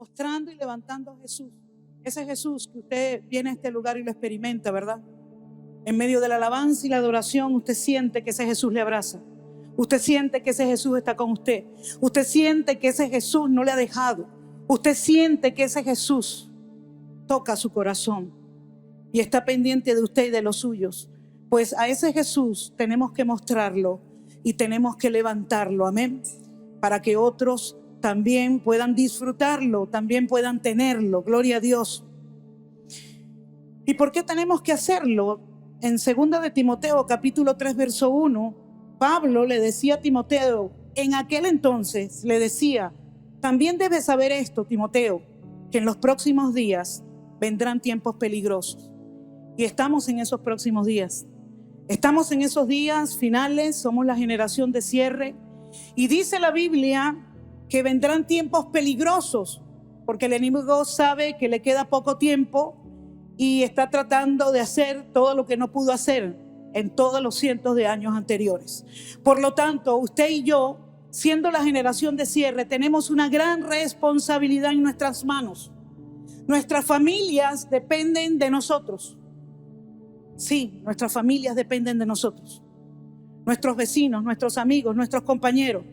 mostrando y levantando a Jesús. Ese Jesús que usted viene a este lugar y lo experimenta, ¿verdad? En medio de la alabanza y la adoración, usted siente que ese Jesús le abraza. Usted siente que ese Jesús está con usted. Usted siente que ese Jesús no le ha dejado. Usted siente que ese Jesús toca su corazón y está pendiente de usted y de los suyos. Pues a ese Jesús tenemos que mostrarlo y tenemos que levantarlo, amén, para que otros también puedan disfrutarlo, también puedan tenerlo. Gloria a Dios. ¿Y por qué tenemos que hacerlo? En 2 de Timoteo, capítulo 3, verso 1, Pablo le decía a Timoteo, en aquel entonces le decía, también debes saber esto, Timoteo, que en los próximos días vendrán tiempos peligrosos. Y estamos en esos próximos días. Estamos en esos días finales, somos la generación de cierre. Y dice la Biblia que vendrán tiempos peligrosos, porque el enemigo sabe que le queda poco tiempo y está tratando de hacer todo lo que no pudo hacer en todos los cientos de años anteriores. Por lo tanto, usted y yo, siendo la generación de cierre, tenemos una gran responsabilidad en nuestras manos. Nuestras familias dependen de nosotros. Sí, nuestras familias dependen de nosotros. Nuestros vecinos, nuestros amigos, nuestros compañeros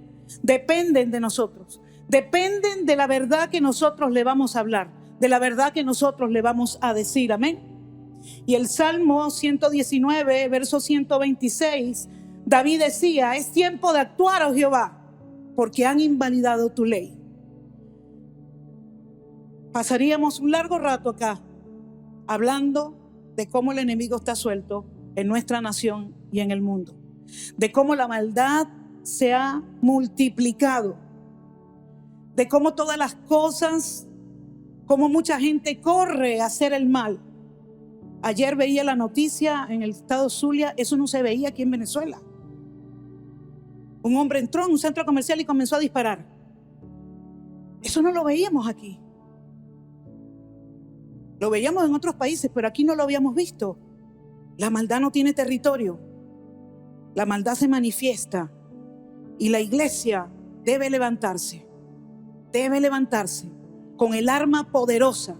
dependen de nosotros. Dependen de la verdad que nosotros le vamos a hablar, de la verdad que nosotros le vamos a decir, amén. Y el Salmo 119, verso 126, David decía, es tiempo de actuar, oh Jehová, porque han invalidado tu ley. Pasaríamos un largo rato acá hablando de cómo el enemigo está suelto en nuestra nación y en el mundo, de cómo la maldad se ha multiplicado, de cómo todas las cosas, cómo mucha gente corre a hacer el mal. Ayer veía la noticia en el estado Zulia, eso no se veía aquí en Venezuela. Un hombre entró en un centro comercial y comenzó a disparar. Eso no lo veíamos aquí. Lo veíamos en otros países, pero aquí no lo habíamos visto. La maldad no tiene territorio. La maldad se manifiesta y la iglesia debe levantarse con el arma poderosa,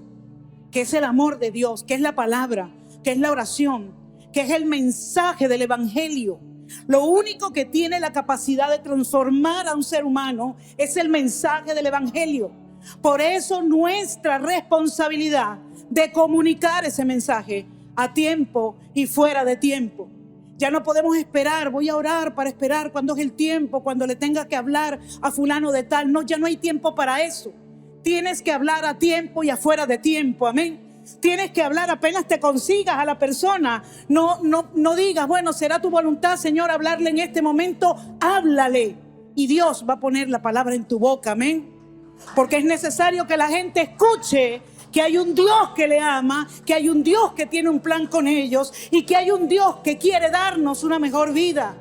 que es el amor de Dios, que es la palabra, que es la oración, que es el mensaje del evangelio. Lo único que tiene la capacidad de transformar a un ser humano es el mensaje del evangelio. Por eso nuestra responsabilidad de comunicar ese mensaje a tiempo y fuera de tiempo. Ya no podemos esperar, voy a orar para esperar cuando es el tiempo, cuando le tenga que hablar a fulano de tal. No, ya no hay tiempo para eso. Tienes que hablar a tiempo y afuera de tiempo, amén. Tienes que hablar apenas te consigas a la persona. No digas, bueno, será tu voluntad, Señor, hablarle en este momento. Háblale y Dios va a poner la palabra en tu boca, amén. Porque es necesario que la gente escuche que hay un Dios que le ama, que hay un Dios que tiene un plan con ellos y que hay un Dios que quiere darnos una mejor vida.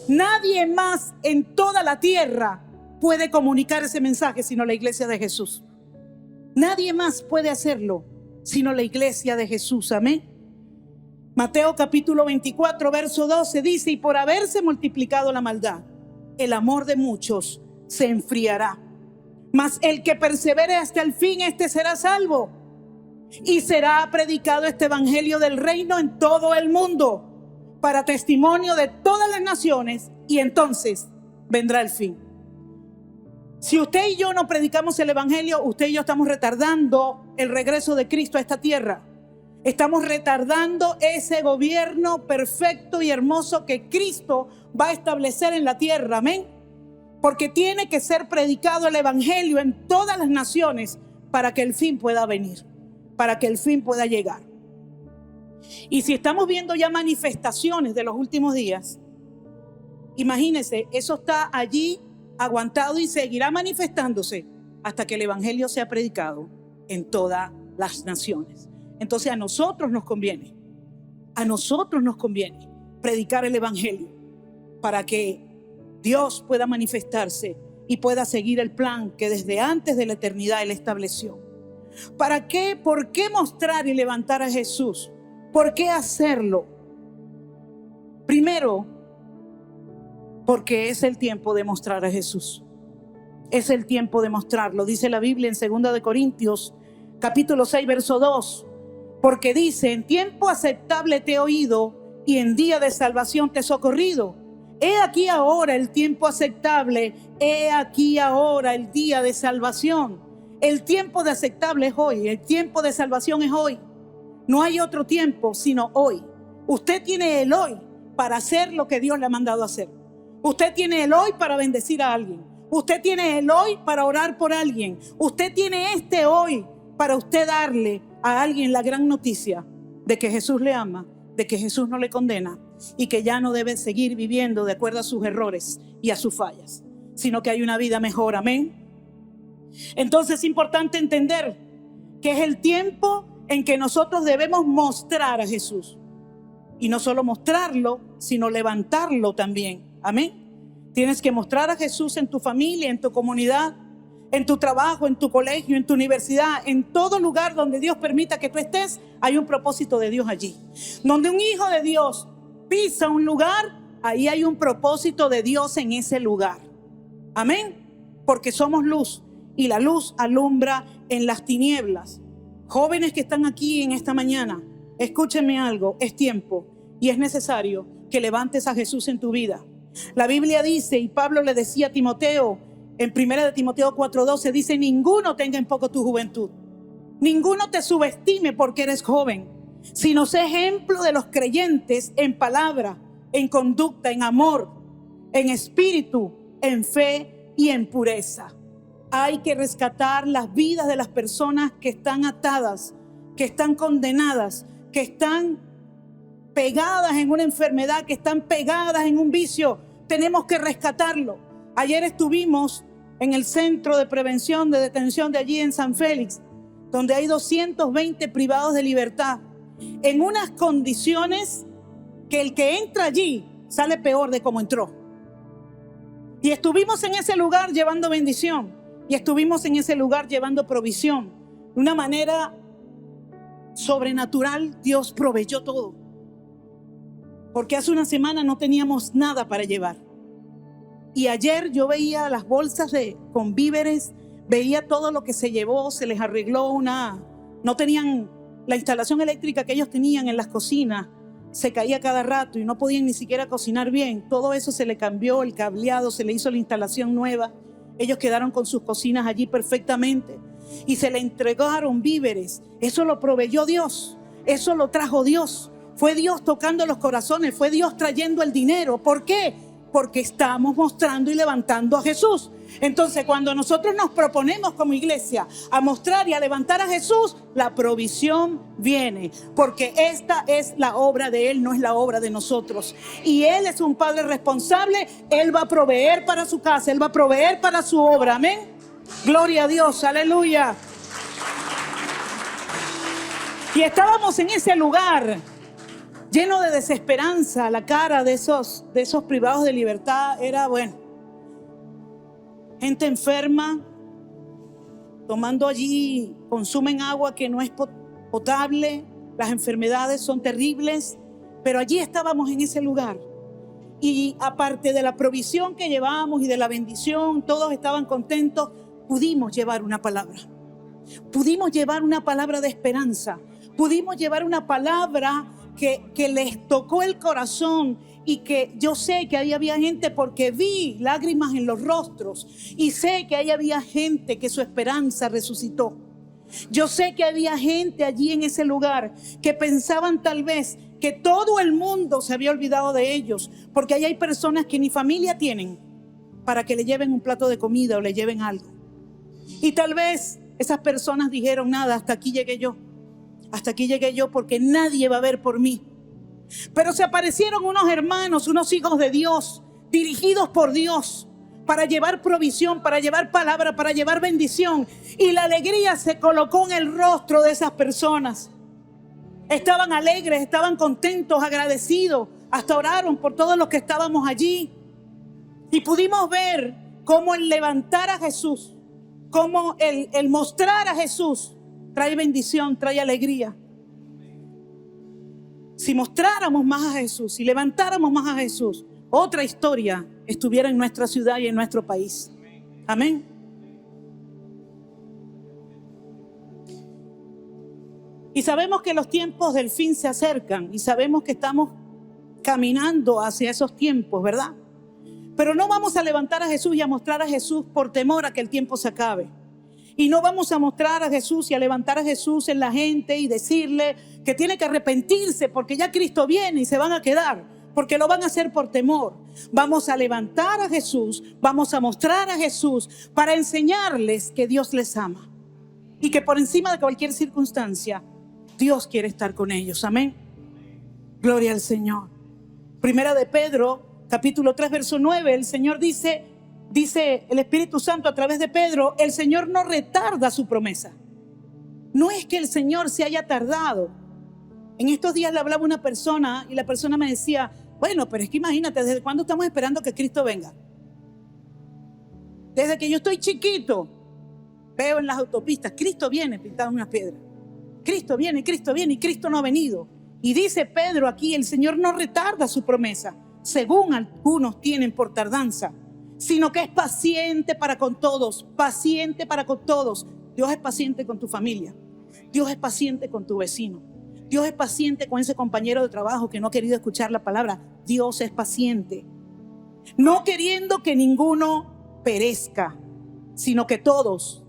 Nadie más en toda la tierra puede comunicar ese mensaje sino la iglesia de Jesús. Nadie más puede hacerlo sino la iglesia de Jesús, amén. Mateo capítulo 24, verso 12 dice, y por haberse multiplicado la maldad, el amor de muchos se enfriará. Mas el que persevere hasta el fin, este será salvo. Y será predicado este evangelio del reino en todo el mundo, para testimonio de todas las naciones, y entonces vendrá el fin. Si usted y yo no predicamos el evangelio, usted y yo estamos retardando el regreso de Cristo a esta tierra. Estamos retardando ese gobierno perfecto y hermoso que Cristo va a establecer en la tierra, amén. Porque tiene que ser predicado el evangelio en todas las naciones para que el fin pueda venir, para que el fin pueda llegar. Y si estamos viendo ya manifestaciones de los últimos días, imagínense, eso está allí aguantado y seguirá manifestándose hasta que el evangelio sea predicado en todas las naciones. Entonces a nosotros nos conviene predicar el evangelio para que Dios pueda manifestarse y pueda seguir el plan que desde antes de la eternidad Él estableció. ¿Para qué? ¿Por qué mostrar y levantar a Jesús? ¿Por qué hacerlo? Primero, porque es el tiempo de mostrar a Jesús. Es el tiempo de mostrarlo. Dice la Biblia en 2 de Corintios, capítulo 6, verso 2. Porque dice, en tiempo aceptable te he oído y en día de salvación te he socorrido. He aquí ahora el tiempo aceptable, he aquí ahora el día de salvación. El tiempo de aceptable es hoy, el tiempo de salvación es hoy. No hay otro tiempo sino hoy. Usted tiene el hoy para hacer lo que Dios le ha mandado a hacer. Usted tiene el hoy para bendecir a alguien. Usted tiene el hoy para orar por alguien. Usted tiene este hoy para usted darle a alguien la gran noticia de que Jesús le ama, de que Jesús no le condena y que ya no debe seguir viviendo de acuerdo a sus errores y a sus fallas, sino que hay una vida mejor. Amén. Entonces es importante entender que es el tiempo en que nosotros debemos mostrar a Jesús. Y no solo mostrarlo, sino levantarlo también. Amén. Tienes que mostrar a Jesús en tu familia, en tu comunidad, en tu trabajo, en tu colegio, en tu universidad, en todo lugar donde Dios permita que tú estés. Hay un propósito de Dios allí. Donde un hijo de Dios pisa un lugar, ahí hay un propósito de Dios en ese lugar. Amén. Porque somos luz y la luz alumbra en las tinieblas. Jóvenes que están aquí en esta mañana, escúchenme algo, es tiempo y es necesario que levantes a Jesús en tu vida. La Biblia dice, y Pablo le decía a Timoteo, en 1 de Timoteo 4:12, dice, ninguno tenga en poco tu juventud. Ninguno te subestime porque eres joven, sino sé ejemplo de los creyentes en palabra, en conducta, en amor, en espíritu, en fe y en pureza. Hay que rescatar las vidas de las personas que están atadas, que están condenadas, que están pegadas en una enfermedad, que están pegadas en un vicio. Tenemos que rescatarlo. Ayer estuvimos en el centro de prevención de detención de allí en San Félix, donde hay 220 privados de libertad, en unas condiciones que el que entra allí sale peor de como entró. Y estuvimos en ese lugar llevando bendición. Y estuvimos en ese lugar llevando provisión. De una manera sobrenatural, Dios proveyó todo. Porque hace una semana no teníamos nada para llevar. Y ayer yo veía las bolsas con víveres, veía todo lo que se llevó, se les arregló no tenían la instalación eléctrica que ellos tenían en las cocinas, se caía cada rato y no podían ni siquiera cocinar bien. Todo eso se le cambió, el cableado, se le hizo la instalación nueva. Ellos quedaron con sus cocinas allí perfectamente y se le entregaron víveres. Eso lo proveyó Dios, eso lo trajo Dios. Fue Dios tocando los corazones, fue Dios trayendo el dinero. ¿Por qué? Porque estamos mostrando y levantando a Jesús. Entonces, cuando nosotros nos proponemos como iglesia a mostrar y a levantar a Jesús, la provisión viene. Porque esta es la obra de Él, no es la obra de nosotros. Y Él es un Padre responsable. Él va a proveer para su casa, Él va a proveer para su obra. Amén. Gloria a Dios, aleluya. Y estábamos en ese lugar lleno de desesperanza. La cara de esos privados de libertad era, gente enferma, tomando allí, consumen agua que no es potable, las enfermedades son terribles, pero allí estábamos en ese lugar. Y aparte de la provisión que llevábamos y de la bendición, todos estaban contentos, pudimos llevar una palabra. Pudimos llevar una palabra de esperanza, pudimos llevar una palabra que les tocó el corazón y que yo sé que ahí había gente porque vi lágrimas en los rostros y sé que ahí había gente que su esperanza resucitó. Yo sé que había gente allí en ese lugar que pensaban tal vez que todo el mundo se había olvidado de ellos, porque ahí hay personas que ni familia tienen para que le lleven un plato de comida o le lleven algo. Y tal vez esas personas dijeron, nada, hasta aquí llegué yo. Hasta aquí llegué yo porque nadie va a ver por mí. Pero se aparecieron unos hermanos, unos hijos de Dios, dirigidos por Dios, para llevar provisión, para llevar palabra, para llevar bendición. Y la alegría se colocó en el rostro de esas personas. Estaban alegres, estaban contentos, agradecidos. Hasta oraron por todos los que estábamos allí. Y pudimos ver cómo el levantar a Jesús, cómo el mostrar a Jesús trae bendición, trae alegría. Si mostráramos más a Jesús, si levantáramos más a Jesús, otra historia estuviera en nuestra ciudad y en nuestro país. Amén. Y sabemos que los tiempos del fin se acercan y sabemos que estamos caminando hacia esos tiempos, ¿verdad? Pero no vamos a levantar a Jesús y a mostrar a Jesús por temor a que el tiempo se acabe. Y no vamos a mostrar a Jesús y a levantar a Jesús en la gente y decirle que tiene que arrepentirse porque ya Cristo viene y se van a quedar, porque lo van a hacer por temor. Vamos a levantar a Jesús, vamos a mostrar a Jesús para enseñarles que Dios les ama y que por encima de cualquier circunstancia Dios quiere estar con ellos. Amén. Gloria al Señor. Primera de Pedro, capítulo 3, verso 9, el Señor dice el Espíritu Santo a través de Pedro, el Señor no retarda su promesa. No es que el Señor se haya tardado. En estos días le hablaba una persona y la persona me decía, bueno, pero es que imagínate, ¿desde cuándo estamos esperando que Cristo venga? Desde que yo estoy chiquito, veo en las autopistas, Cristo viene pintado en una piedra. Cristo viene y Cristo no ha venido. Y dice Pedro aquí, el Señor no retarda su promesa, según algunos tienen por tardanza, sino que es paciente para con todos, paciente para con todos. Dios es paciente con tu familia, Dios es paciente con tu vecino, Dios es paciente con ese compañero de trabajo que no ha querido escuchar la palabra. Dios es paciente, no queriendo que ninguno perezca, sino que todos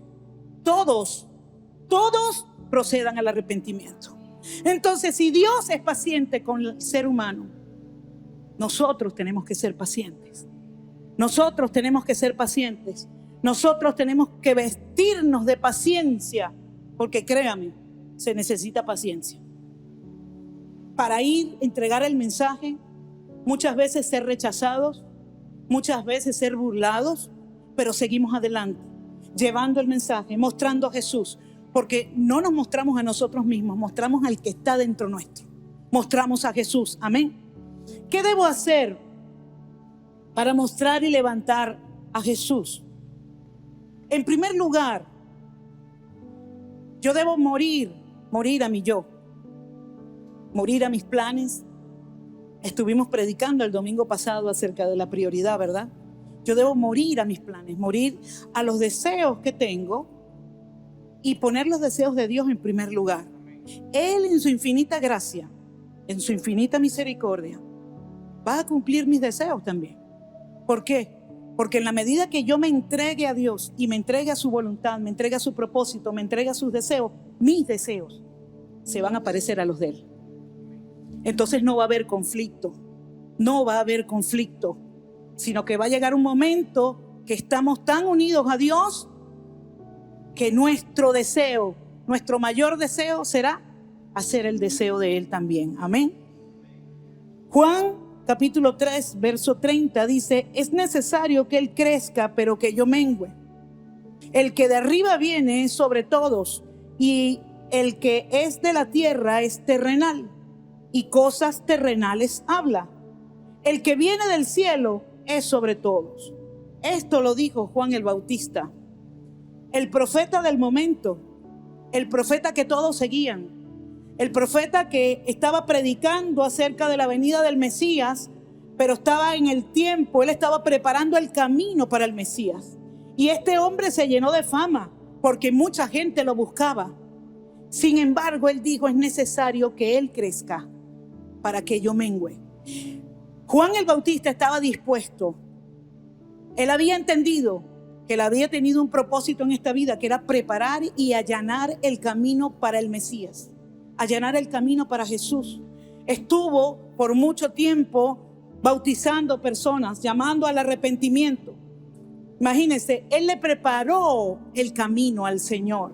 procedan al arrepentimiento. Entonces, si Dios es paciente con el ser humano, nosotros tenemos que ser pacientes. Nosotros tenemos que ser pacientes. Nosotros tenemos que vestirnos de paciencia, porque créame, se necesita paciencia. Para ir, entregar el mensaje, muchas veces ser rechazados, muchas veces ser burlados, pero seguimos adelante, llevando el mensaje, mostrando a Jesús, porque no nos mostramos a nosotros mismos, mostramos al que está dentro nuestro, mostramos a Jesús. Amén. ¿Qué debo hacer para mostrar y levantar a Jesús? En primer lugar, yo debo morir a mi yo, morir a mis planes. Estuvimos predicando el domingo pasado acerca de la prioridad, ¿verdad? Yo debo morir a mis planes, morir a los deseos que tengo y poner los deseos de Dios en primer lugar. Él, en su infinita gracia, en su infinita misericordia, va a cumplir mis deseos también. ¿Por qué? Porque en la medida que yo me entregue a Dios y me entregue a su voluntad, me entregue a su propósito, me entregue a sus deseos, mis deseos se van a parecer a los de Él. Entonces no va a haber conflicto, sino que va a llegar un momento que estamos tan unidos a Dios que nuestro deseo, nuestro mayor deseo será hacer el deseo de Él también. Amén. Juan capítulo 3, verso 30 dice, es necesario que Él crezca, pero que yo mengüe. El que de arriba viene es sobre todos, y el que es de la tierra es terrenal, y cosas terrenales habla. El que viene del cielo es sobre todos. Esto lo dijo Juan el Bautista, el profeta del momento, el profeta que todos seguían, el profeta que estaba predicando acerca de la venida del Mesías, pero estaba en el tiempo, él estaba preparando el camino para el Mesías. Y este hombre se llenó de fama porque mucha gente lo buscaba. Sin embargo, él dijo, es necesario que él crezca para que yo mengüe. Juan el Bautista estaba dispuesto. Él había entendido que él había tenido un propósito en esta vida, que era preparar y allanar el camino para el Mesías, allanar el camino para Jesús. Estuvo por mucho tiempo bautizando personas, llamando al arrepentimiento. Imagínense, él le preparó el camino al Señor.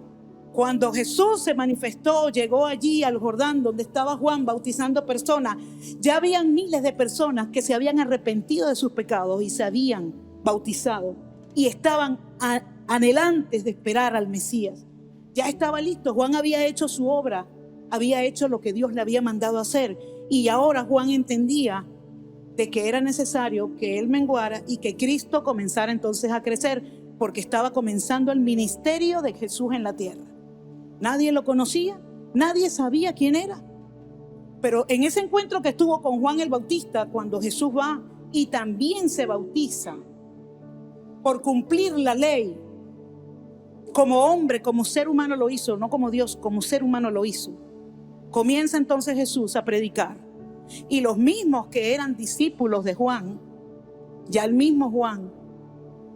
Cuando Jesús se manifestó, llegó allí al Jordán donde estaba Juan bautizando personas, ya habían miles de personas que se habían arrepentido de sus pecados y se habían bautizado y estaban anhelantes de esperar al Mesías. Ya estaba listo, Juan había hecho su obra, había hecho lo que Dios le había mandado hacer, y ahora Juan entendía de que era necesario que él menguara y que Cristo comenzara entonces a crecer, porque estaba comenzando el ministerio de Jesús en la tierra. Nadie lo conocía, nadie sabía quién era. Pero en ese encuentro que estuvo con Juan el Bautista, cuando Jesús va y también se bautiza por cumplir la ley, como hombre, como ser humano lo hizo, no como Dios, como ser humano lo hizo. Comienza entonces Jesús a predicar. Y los mismos que eran discípulos de Juan, ya el mismo Juan,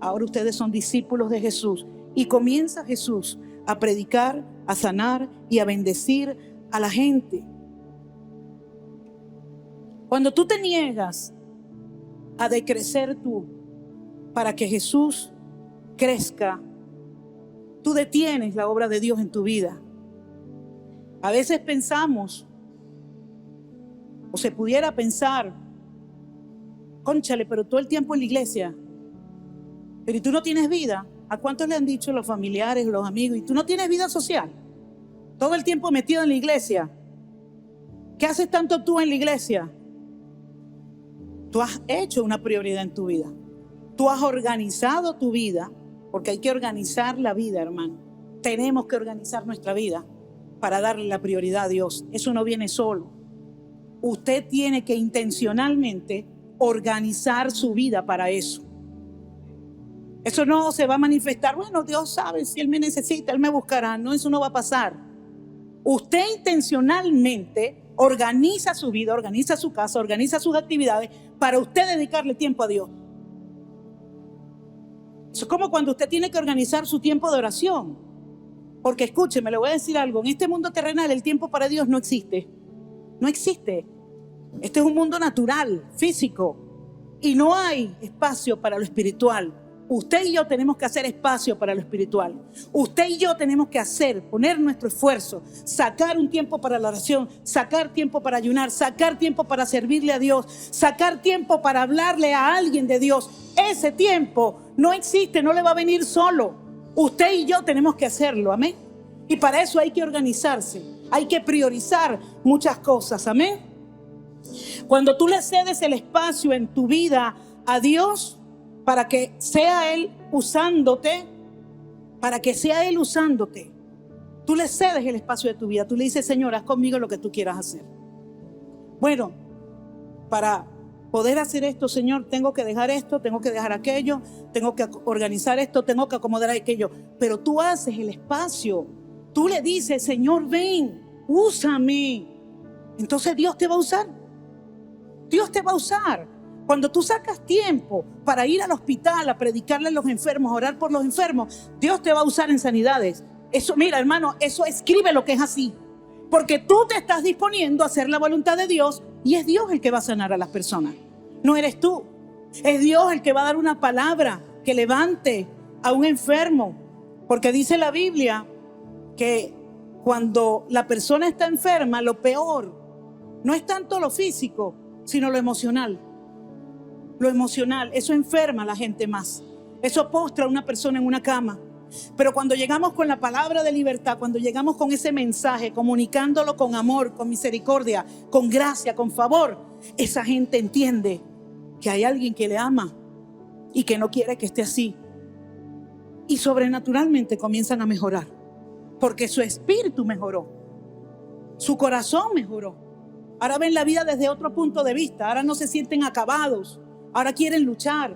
ahora ustedes son discípulos de Jesús. Y comienza Jesús a predicar, a sanar y a bendecir a la gente. Cuando tú te niegas a decrecer tú para que Jesús crezca, tú detienes la obra de Dios en tu vida. A veces pensamos, o se pudiera pensar, cónchale, pero todo el tiempo en la iglesia, pero ¿y tú no tienes vida? ¿A cuántos le han dicho los familiares, los amigos? ¿Y tú no tienes vida social? Todo el tiempo metido en la iglesia. ¿Qué haces tanto tú en la iglesia? Tú has hecho una prioridad en tu vida. Tú has organizado tu vida, porque hay que organizar la vida, hermano. Tenemos que organizar nuestra vida para darle la prioridad a Dios. Eso no viene solo. Usted tiene que intencionalmente organizar su vida para eso. Eso no se va a manifestar. Bueno, Dios sabe, si Él me necesita, Él me buscará. No, eso no va a pasar. Usted intencionalmente organiza su vida, organiza su casa, organiza sus actividades para usted dedicarle tiempo a Dios. Eso es como cuando usted tiene que organizar su tiempo de oración. Porque escúcheme, le voy a decir algo. En este mundo terrenal el tiempo para Dios no existe. No existe. Este es un mundo natural, físico. Y no hay espacio para lo espiritual. Usted y yo tenemos que hacer espacio para lo espiritual. Usted y yo tenemos que poner nuestro esfuerzo, sacar un tiempo para la oración, sacar tiempo para ayunar, sacar tiempo para servirle a Dios, sacar tiempo para hablarle a alguien de Dios. Ese tiempo no existe, no le va a venir solo. Usted y yo tenemos que hacerlo, amén. Y para eso hay que organizarse, hay que priorizar muchas cosas, amén. Cuando tú le cedes el espacio en tu vida a Dios, para que sea Él usándote, tú le cedes el espacio de tu vida. Tú le dices, Señor, haz conmigo lo que tú quieras hacer. Bueno, para poder hacer esto, Señor, tengo que dejar esto, tengo que dejar aquello, tengo que organizar esto, tengo que acomodar aquello. Pero tú haces el espacio. Tú le dices, Señor, ven, úsame. Entonces Dios te va a usar. Dios te va a usar. Cuando tú sacas tiempo para ir al hospital a predicarle a los enfermos, a orar por los enfermos, Dios te va a usar en sanidades. Eso, mira, hermano, eso escribe lo que es así. Porque tú te estás disponiendo a hacer la voluntad de Dios y es Dios el que va a sanar a las personas. No eres tú. Es Dios el que va a dar una palabra que levante a un enfermo. Porque dice la Biblia que cuando la persona está enferma, lo peor no es tanto lo físico, sino lo emocional. Lo emocional, eso enferma a la gente más. Eso postra a una persona en una cama. Pero cuando llegamos con la palabra de libertad, cuando llegamos con ese mensaje, comunicándolo con amor, con misericordia, con gracia, con favor, esa gente entiende que hay alguien que le ama y que no quiere que esté así. Y sobrenaturalmente comienzan a mejorar, porque su espíritu mejoró, su corazón mejoró. Ahora ven la vida desde otro punto de vista. Ahora no se sienten acabados. Ahora quieren luchar.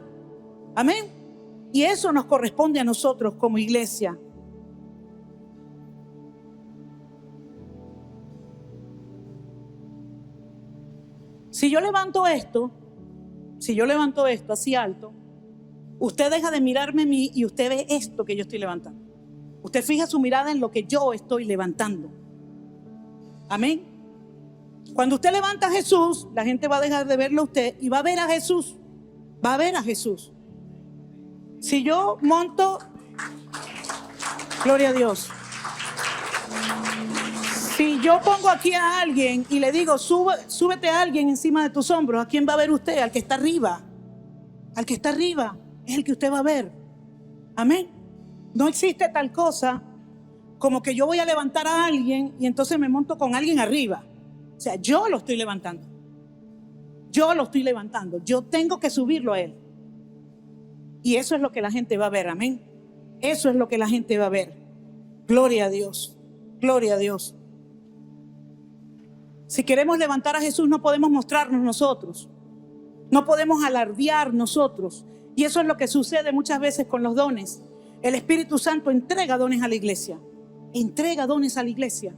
Amén. Y eso nos corresponde a nosotros como iglesia. Si yo levanto esto así alto, usted deja de mirarme a mí y usted ve esto que yo estoy levantando. Usted fija su mirada en lo que yo estoy levantando. Amén. Cuando usted levanta a Jesús, la gente va a dejar de verlo a usted y va a ver a Jesús. Va a ver a Jesús. Si yo monto, gloria a Dios. Si yo pongo aquí a alguien y le digo, súbete a alguien encima de tus hombros, ¿a quién va a ver usted? Al que está arriba. Al que está arriba es el que usted va a ver. Amén. No existe tal cosa como que yo voy a levantar a alguien y entonces me monto con alguien arriba. O sea, yo lo estoy levantando. Yo tengo que subirlo a Él. Y eso es lo que la gente va a ver, amén. Eso es lo que la gente va a ver. Gloria a Dios, gloria a Dios. Si queremos levantar a Jesús, no podemos mostrarnos nosotros. No podemos alardear nosotros. Y eso es lo que sucede muchas veces con los dones. El Espíritu Santo entrega dones a la iglesia. Entrega dones a la iglesia.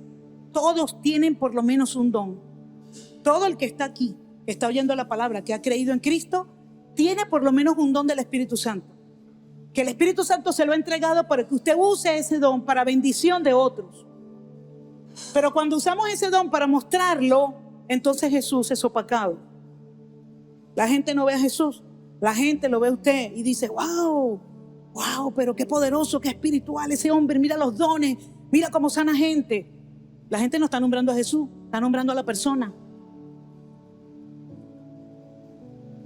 Todos tienen por lo menos un don. Todo el que está aquí, que está oyendo la palabra, que ha creído en Cristo, tiene por lo menos un don del Espíritu Santo. Que el Espíritu Santo se lo ha entregado para que usted use ese don para bendición de otros. Pero cuando usamos ese don para mostrarlo, entonces Jesús es opacado. La gente no ve a Jesús, la gente lo ve a usted y dice: wow, pero qué poderoso, qué espiritual ese hombre, mira los dones, mira cómo sana gente. La gente no está nombrando a Jesús, está nombrando a la persona.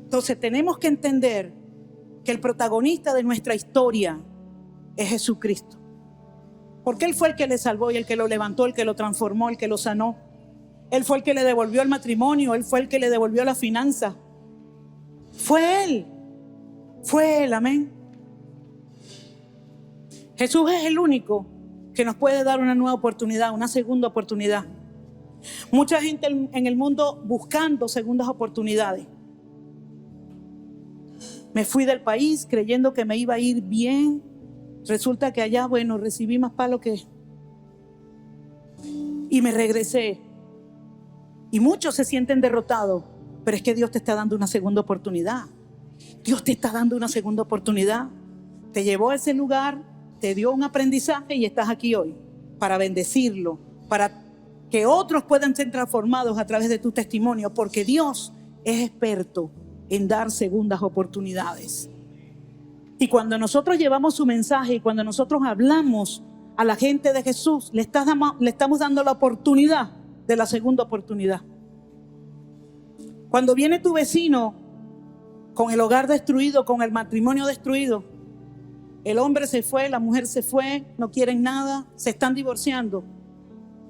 Entonces tenemos que entender que el protagonista de nuestra historia es Jesucristo. Porque Él fue el que le salvó y el que lo levantó, el que lo transformó, el que lo sanó. Él fue el que le devolvió el matrimonio, Él fue el que le devolvió la finanza. Fue Él, amén. Jesús es el único que nos puede dar una nueva oportunidad, una segunda oportunidad. Mucha gente en el mundo buscando segundas oportunidades. Me fui del país creyendo que me iba a ir bien. Resulta que allá, recibí más palo que... Y me regresé. Y muchos se sienten derrotados. Pero es que Dios te está dando una segunda oportunidad. Dios te está dando una segunda oportunidad. Te llevó a ese lugar, te dio un aprendizaje y estás aquí hoy para bendecirlo, para que otros puedan ser transformados a través de tu testimonio, porque Dios es experto en dar segundas oportunidades. Y cuando nosotros llevamos su mensaje y cuando nosotros hablamos a la gente de Jesús, le estamos dando la oportunidad de la segunda oportunidad. Cuando viene tu vecino con el hogar destruido, con el matrimonio destruido, el hombre se fue, la mujer se fue, no quieren nada, se están divorciando.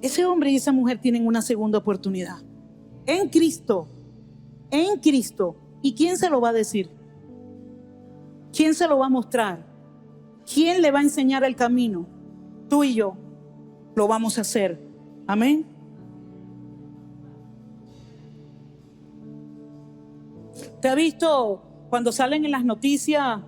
Ese hombre y esa mujer tienen una segunda oportunidad. En Cristo. En Cristo. ¿Y quién se lo va a decir? ¿Quién se lo va a mostrar? ¿Quién le va a enseñar el camino? Tú y yo lo vamos a hacer. Amén. ¿Te has visto cuando salen en las noticias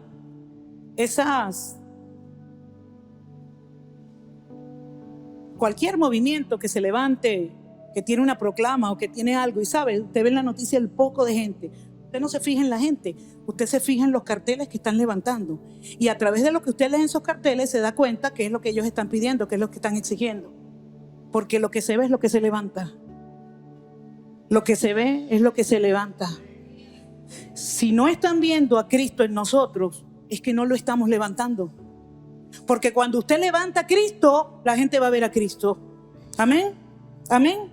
cualquier movimiento que se levante, que tiene una proclama o que tiene algo, y sabe, usted ve en la noticia el poco de gente? Usted no se fija en la gente, usted se fija en los carteles que están levantando. Y a través de lo que usted lee en esos carteles se da cuenta qué es lo que ellos están pidiendo, qué es lo que están exigiendo. Porque lo que se ve es lo que se levanta. Lo que se ve es lo que se levanta. Si no están viendo a Cristo en nosotros, es que no lo estamos levantando. Porque cuando usted levanta a Cristo, la gente va a ver a Cristo. Amén. Amén.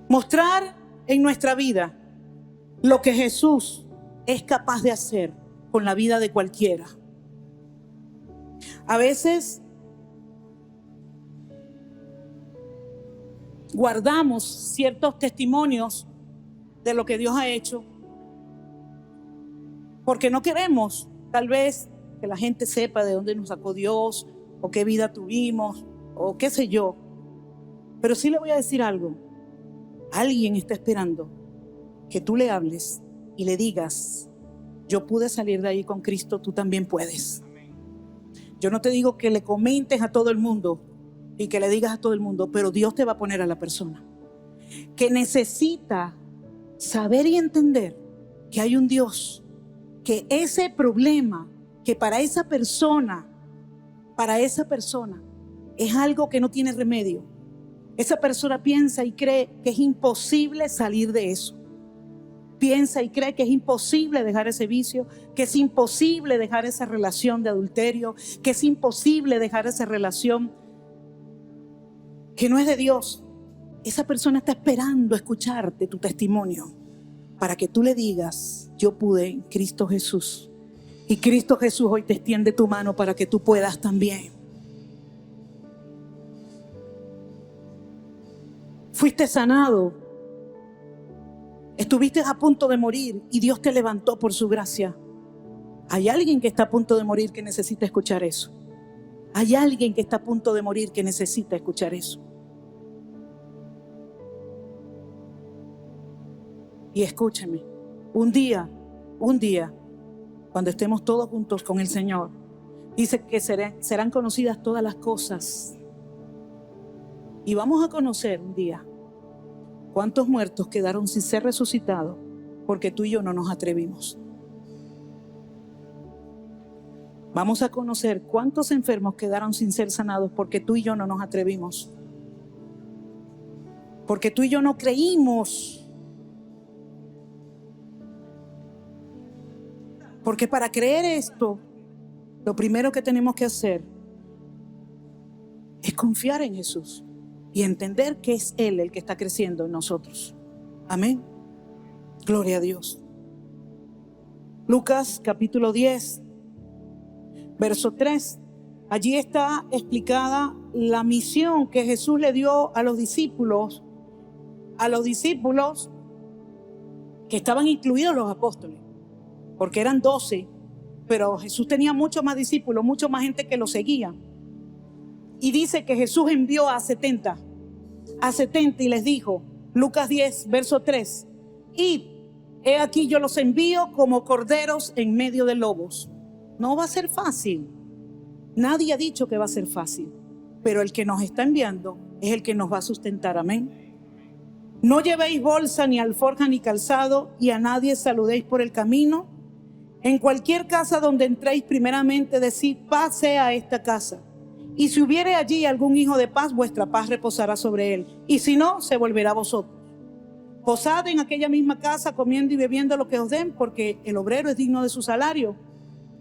Mostrar en nuestra vida lo que Jesús es capaz de hacer con la vida de cualquiera. A veces guardamos ciertos testimonios de lo que Dios ha hecho porque no queremos, tal vez, que la gente sepa de dónde nos sacó Dios o qué vida tuvimos o qué sé yo. Pero sí le voy a decir algo. Alguien está esperando que tú le hables y le digas: yo pude salir de ahí con Cristo, tú también puedes. Yo no te digo que le comentes a todo el mundo y que le digas a todo el mundo, pero Dios te va a poner a la persona que necesita saber y entender que hay un Dios, que ese problema, que para esa persona es algo que no tiene remedio. Esa persona piensa y cree que es imposible salir de eso. Piensa y cree que es imposible dejar ese vicio, que es imposible dejar esa relación de adulterio, que es imposible dejar esa relación que no es de Dios. Esa persona está esperando escucharte tu testimonio para que tú le digas: yo pude en Cristo Jesús. Y Cristo Jesús hoy te extiende tu mano para que tú puedas también. Fuiste sanado. Estuviste a punto de morir y Dios te levantó por su gracia. Hay alguien que está a punto de morir que necesita escuchar eso. Hay alguien que está a punto de morir que necesita escuchar eso. Y escúcheme, un día, cuando estemos todos juntos con el Señor, dice que serán conocidas todas las cosas Y vamos a conocer un día cuántos muertos quedaron sin ser resucitados porque tú y yo no nos atrevimos. Vamos a conocer cuántos enfermos quedaron sin ser sanados porque tú y yo no nos atrevimos. Porque tú y yo no creímos. Porque para creer esto, lo primero que tenemos que hacer es confiar en Jesús y entender que es Él el que está creciendo en nosotros. Amén. Gloria a Dios. Lucas capítulo 10, verso 3. Allí está explicada la misión que Jesús le dio a los discípulos que estaban incluidos los apóstoles, porque eran 12, pero Jesús tenía muchos más discípulos, mucho más gente que lo seguía. Y dice que Jesús envió a 70 y les dijo, Lucas 10, verso 3, id, he aquí yo los envío como corderos en medio de lobos. No va a ser fácil. Nadie ha dicho que va a ser fácil, pero el que nos está enviando es el que nos va a sustentar. Amén. No llevéis bolsa, ni alforja, ni calzado, y a nadie saludéis por el camino. En cualquier casa donde entréis, primeramente decid, paz sea a esta casa. Y si hubiere allí algún hijo de paz, vuestra paz reposará sobre él. Y si no, se volverá a vosotros. Posad en aquella misma casa, comiendo y bebiendo lo que os den, porque el obrero es digno de su salario.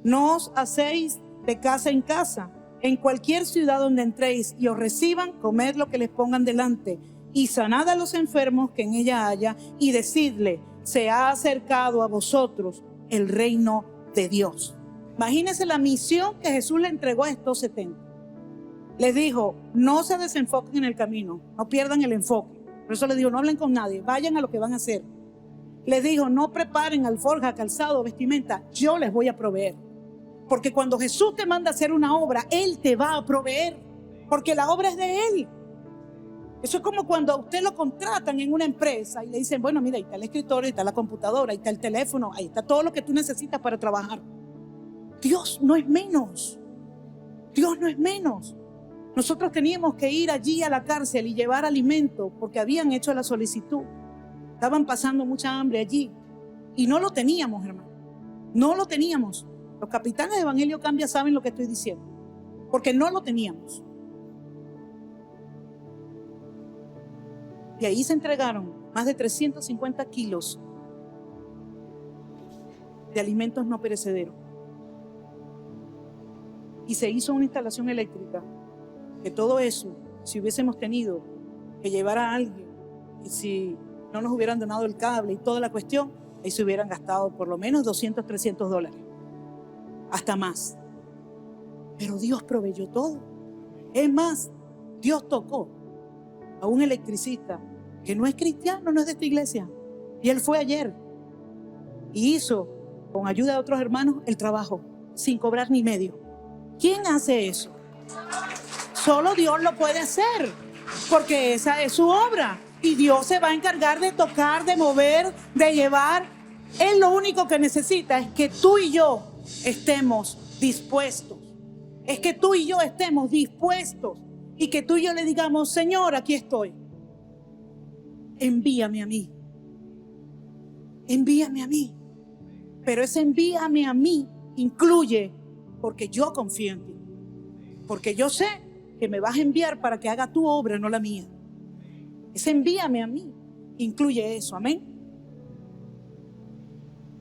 No os hacéis de casa en casa. En cualquier ciudad donde entréis y os reciban, comed lo que les pongan delante. Y sanad a los enfermos que en ella haya, y decidle, se ha acercado a vosotros el reino de Dios. Imagínense la misión que Jesús le entregó a estos 70. Les dijo, no se desenfoquen en el camino, no pierdan el enfoque. Por eso les dijo, no hablen con nadie, vayan a lo que van a hacer. Les dijo, no preparen alforja, calzado, vestimenta, yo les voy a proveer. Porque cuando Jesús te manda a hacer una obra, Él te va a proveer, porque la obra es de Él. Eso es como cuando a usted lo contratan en una empresa y le dicen, bueno, mira, ahí está el escritorio, ahí está la computadora, ahí está el teléfono, ahí está todo lo que tú necesitas para trabajar. Dios no es menos. Dios no es menos. Nosotros teníamos que ir allí a la cárcel y llevar alimento porque habían hecho la solicitud. Estaban pasando mucha hambre allí y no lo teníamos, hermano. No lo teníamos. Los capitanes de Evangelio Cambia saben lo que estoy diciendo, porque no lo teníamos. Y ahí se entregaron más de 350 kilos de alimentos no perecederos. Y se hizo una instalación eléctrica, que todo eso, si hubiésemos tenido que llevar a alguien, y si no nos hubieran donado el cable y toda la cuestión, ahí se hubieran gastado por lo menos $200, $300, hasta más. Pero Dios proveyó todo. Es más, Dios tocó a un electricista que no es cristiano, no es de esta iglesia, y él fue ayer y hizo, con ayuda de otros hermanos, el trabajo sin cobrar ni medio. ¿Quién hace eso? Solo Dios lo puede hacer, porque esa es su obra y Dios se va a encargar de tocar, de mover, de llevar. Él lo único que necesita es que tú y yo estemos dispuestos. Es que tú y yo estemos dispuestos y que tú y yo le digamos, Señor, aquí estoy. Envíame a mí. Envíame a mí. Pero ese envíame a mí incluye porque yo confío en ti. Porque yo sé que me vas a enviar para que haga tu obra, no la mía. Ese envíame a mí incluye eso. Amén.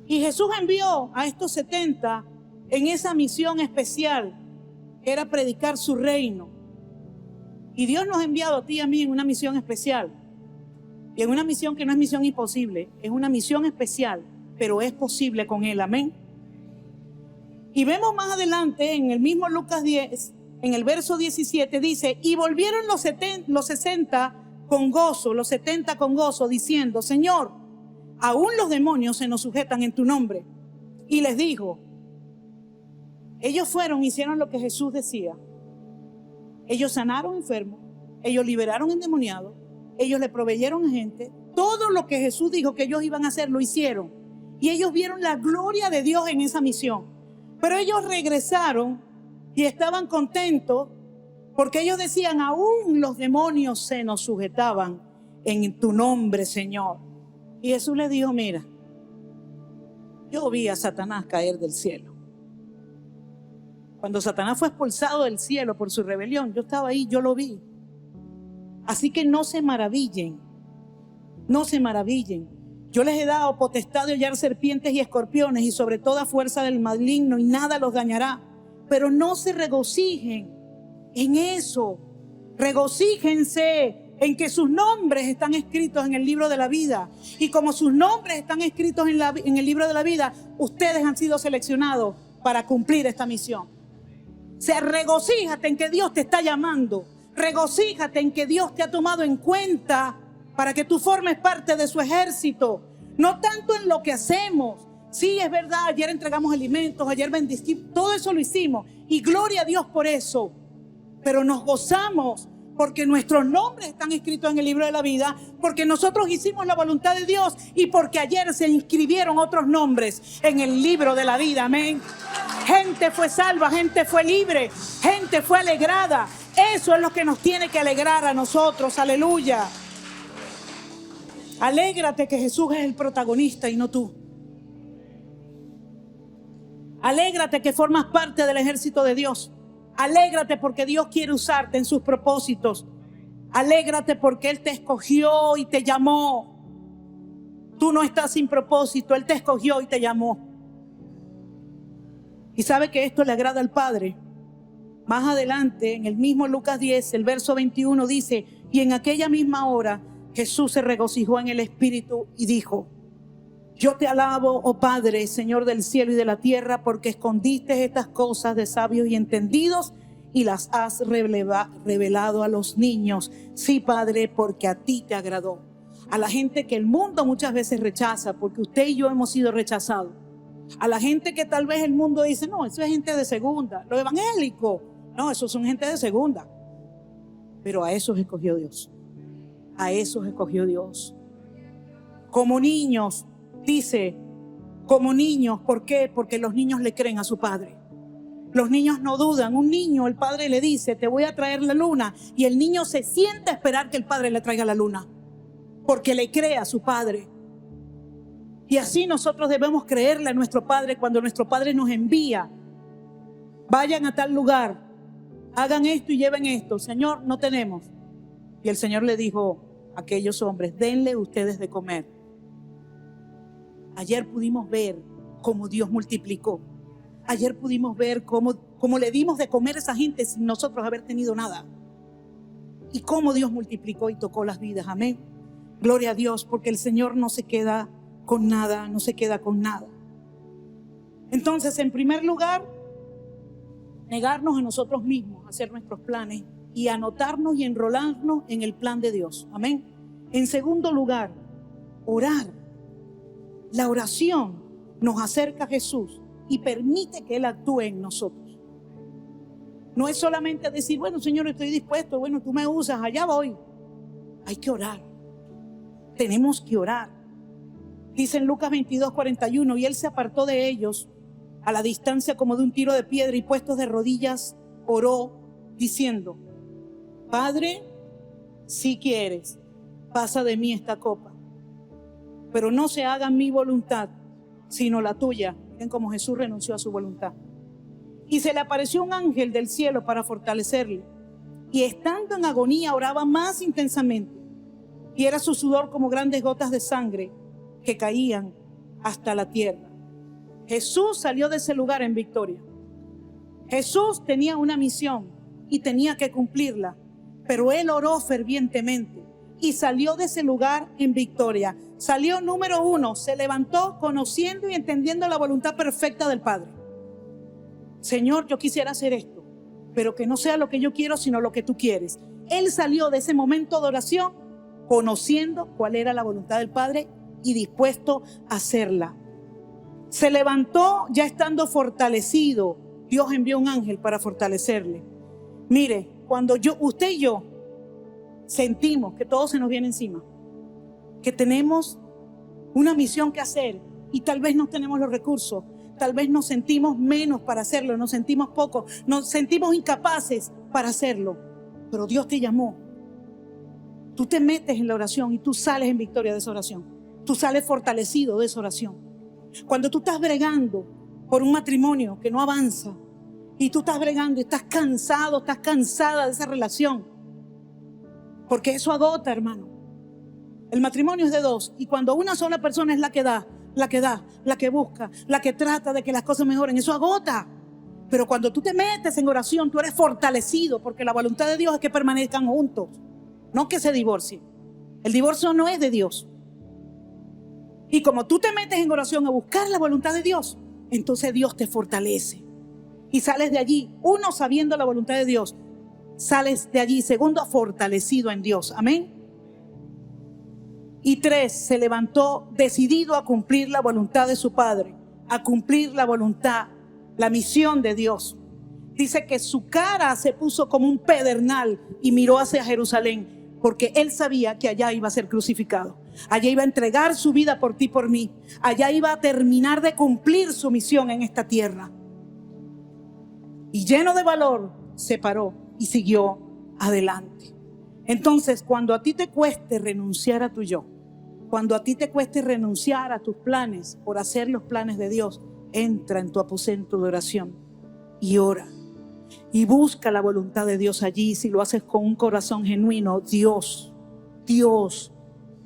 Y Jesús envió a estos 70 en esa misión especial, que era predicar su reino. Y Dios nos ha enviado a ti y a mí en una misión especial. Y en una misión que no es misión imposible, es una misión especial, pero es posible con Él. Amén. Y vemos más adelante en el mismo Lucas 10, en el verso 17, dice, y volvieron los 60 con gozo, los 70 con gozo, diciendo, Señor, aún los demonios se nos sujetan en tu nombre. Y les dijo, ellos fueron, hicieron lo que Jesús decía. Ellos sanaron enfermos, ellos liberaron endemoniados, ellos le proveyeron a gente. Todo lo que Jesús dijo que ellos iban a hacer, lo hicieron. Y ellos vieron la gloria de Dios en esa misión. Pero ellos regresaron y estaban contentos Porque ellos decían, aún los demonios se nos sujetaban en tu nombre, Señor. Y Jesús les dijo, mira, yo vi a Satanás caer del cielo. Cuando Satanás fue expulsado del cielo por su rebelión, yo estaba ahí, yo lo vi. Así que no se maravillen, no se maravillen. Yo les he dado potestad de hollar serpientes y escorpiones y sobre toda fuerza del maligno, y nada los dañará. Pero no se regocijen en eso. Regocíjense en que sus nombres están escritos en el libro de la vida. Y como sus nombres están escritos en el libro de la vida, ustedes han sido seleccionados para cumplir esta misión. O sea, regocíjate en que Dios te está llamando. Regocíjate en que Dios te ha tomado en cuenta para que tú formes parte de su ejército. No tanto en lo que hacemos. Sí, es verdad, ayer entregamos alimentos, ayer bendecimos, todo eso lo hicimos. Y gloria a Dios por eso. Pero nos gozamos porque nuestros nombres están escritos en el libro de la vida, porque nosotros hicimos la voluntad de Dios y porque ayer se inscribieron otros nombres en el libro de la vida. Amén. Gente fue salva, gente fue libre, gente fue alegrada. Eso es lo que nos tiene que alegrar a nosotros. Aleluya. Alégrate que Jesús es el protagonista y no tú. Alégrate que formas parte del ejército de Dios. Alégrate porque Dios quiere usarte en sus propósitos. Alégrate porque Él te escogió y te llamó. Tú no estás sin propósito, Él te escogió y te llamó. Y sabe que esto le agrada al Padre. Más adelante, en el mismo Lucas 10, el verso 21 dice, y en aquella misma hora Jesús se regocijó en el Espíritu y dijo, yo te alabo, oh Padre, Señor del cielo y de la tierra, porque escondiste estas cosas de sabios y entendidos y las has revelado a los niños. Sí, Padre, porque a ti te agradó. A la gente que el mundo muchas veces rechaza, porque usted y yo hemos sido rechazados. A la gente que tal vez el mundo dice, no, eso es gente de segunda. Los evangélicos, no, esos son gente de segunda. Pero a esos escogió Dios. A esos escogió Dios. Como niños, dice, como niños, ¿por qué? Porque los niños le creen a su padre. Los niños no dudan. Un niño, el padre le dice, te voy a traer la luna. Y el niño se sienta a esperar que el padre le traiga la luna. Porque le cree a su padre. Y así nosotros debemos creerle a nuestro Padre cuando nuestro Padre nos envía. Vayan a tal lugar, hagan esto y lleven esto. Señor, no tenemos. Y el Señor le dijo a aquellos hombres, denle ustedes de comer. Ayer pudimos ver cómo Dios multiplicó. Ayer pudimos ver cómo le dimos de comer a esa gente sin nosotros haber tenido nada. Y cómo Dios multiplicó y tocó las vidas. Amén. Gloria a Dios, porque el Señor no se queda con nada, no se queda con nada. Entonces, en primer lugar, negarnos a nosotros mismos, hacer nuestros planes y anotarnos y enrolarnos en el plan de Dios. Amén. En segundo lugar, orar. La oración nos acerca a Jesús y permite que Él actúe en nosotros. No es solamente decir, bueno, Señor, estoy dispuesto, bueno, tú me usas, allá voy. Hay que orar. Tenemos que orar. Dice en Lucas 22:41, y Él se apartó de ellos a la distancia como de un tiro de piedra y puestos de rodillas oró diciendo, Padre, si quieres, pasa de mí esta copa, pero no se haga mi voluntad, sino la tuya. Miren cómo Jesús renunció a su voluntad. Y se le apareció un ángel del cielo para fortalecerle. Y estando en agonía oraba más intensamente. Y era su sudor como grandes gotas de sangre que caían hasta la tierra. Jesús salió de ese lugar en victoria. Jesús tenía una misión y tenía que cumplirla, pero Él oró fervientemente y salió de ese lugar en victoria. Salió número 1, se levantó conociendo y entendiendo la voluntad perfecta del Padre. Señor, yo quisiera hacer esto, pero que no sea lo que yo quiero, sino lo que tú quieres. Él salió de ese momento de oración conociendo cuál era la voluntad del Padre y dispuesto a hacerla. Se levantó ya estando fortalecido. Dios envió un ángel para fortalecerle. Mire, cuando usted y yo sentimos que todo se nos viene encima, que tenemos una misión que hacer y tal vez no tenemos los recursos, tal vez nos sentimos menos para hacerlo, nos sentimos poco, nos sentimos incapaces para hacerlo. pero Dios te llamó. Tú te metes en la oración y tú sales en victoria de esa oración. Tú sales fortalecido de esa oración. Cuando tú estás bregando por un matrimonio que no avanza y tú estás bregando y estás cansado, estás cansada de esa relación, porque eso agota, hermano. El matrimonio es de dos y cuando una sola persona es la que da, la que busca, la que trata de que las cosas mejoren, eso agota. Pero cuando tú te metes en oración, tú eres fortalecido, porque la voluntad de Dios es que permanezcan juntos, no que se divorcien. El divorcio no es de Dios. Y como tú te metes en oración a buscar la voluntad de Dios, entonces Dios te fortalece. Y sales de allí, uno, sabiendo la voluntad de Dios, sales de allí, segundo, fortalecido en Dios. Amén. Y 3, se levantó decidido a cumplir la voluntad de su Padre, a cumplir la voluntad, la misión de Dios. Dice que su cara se puso como un pedernal y miró hacia Jerusalén, porque él sabía que allá iba a ser crucificado. Allá iba a entregar su vida por ti y por mí. Allá iba a terminar de cumplir su misión en esta tierra. Y lleno de valor, se paró y siguió adelante. Entonces, cuando a ti te cueste renunciar a tu yo, cuando a ti te cueste renunciar a tus planes por hacer los planes de Dios, entra en tu aposento de oración y ora. Y busca la voluntad de Dios allí. Si lo haces con un corazón genuino, Dios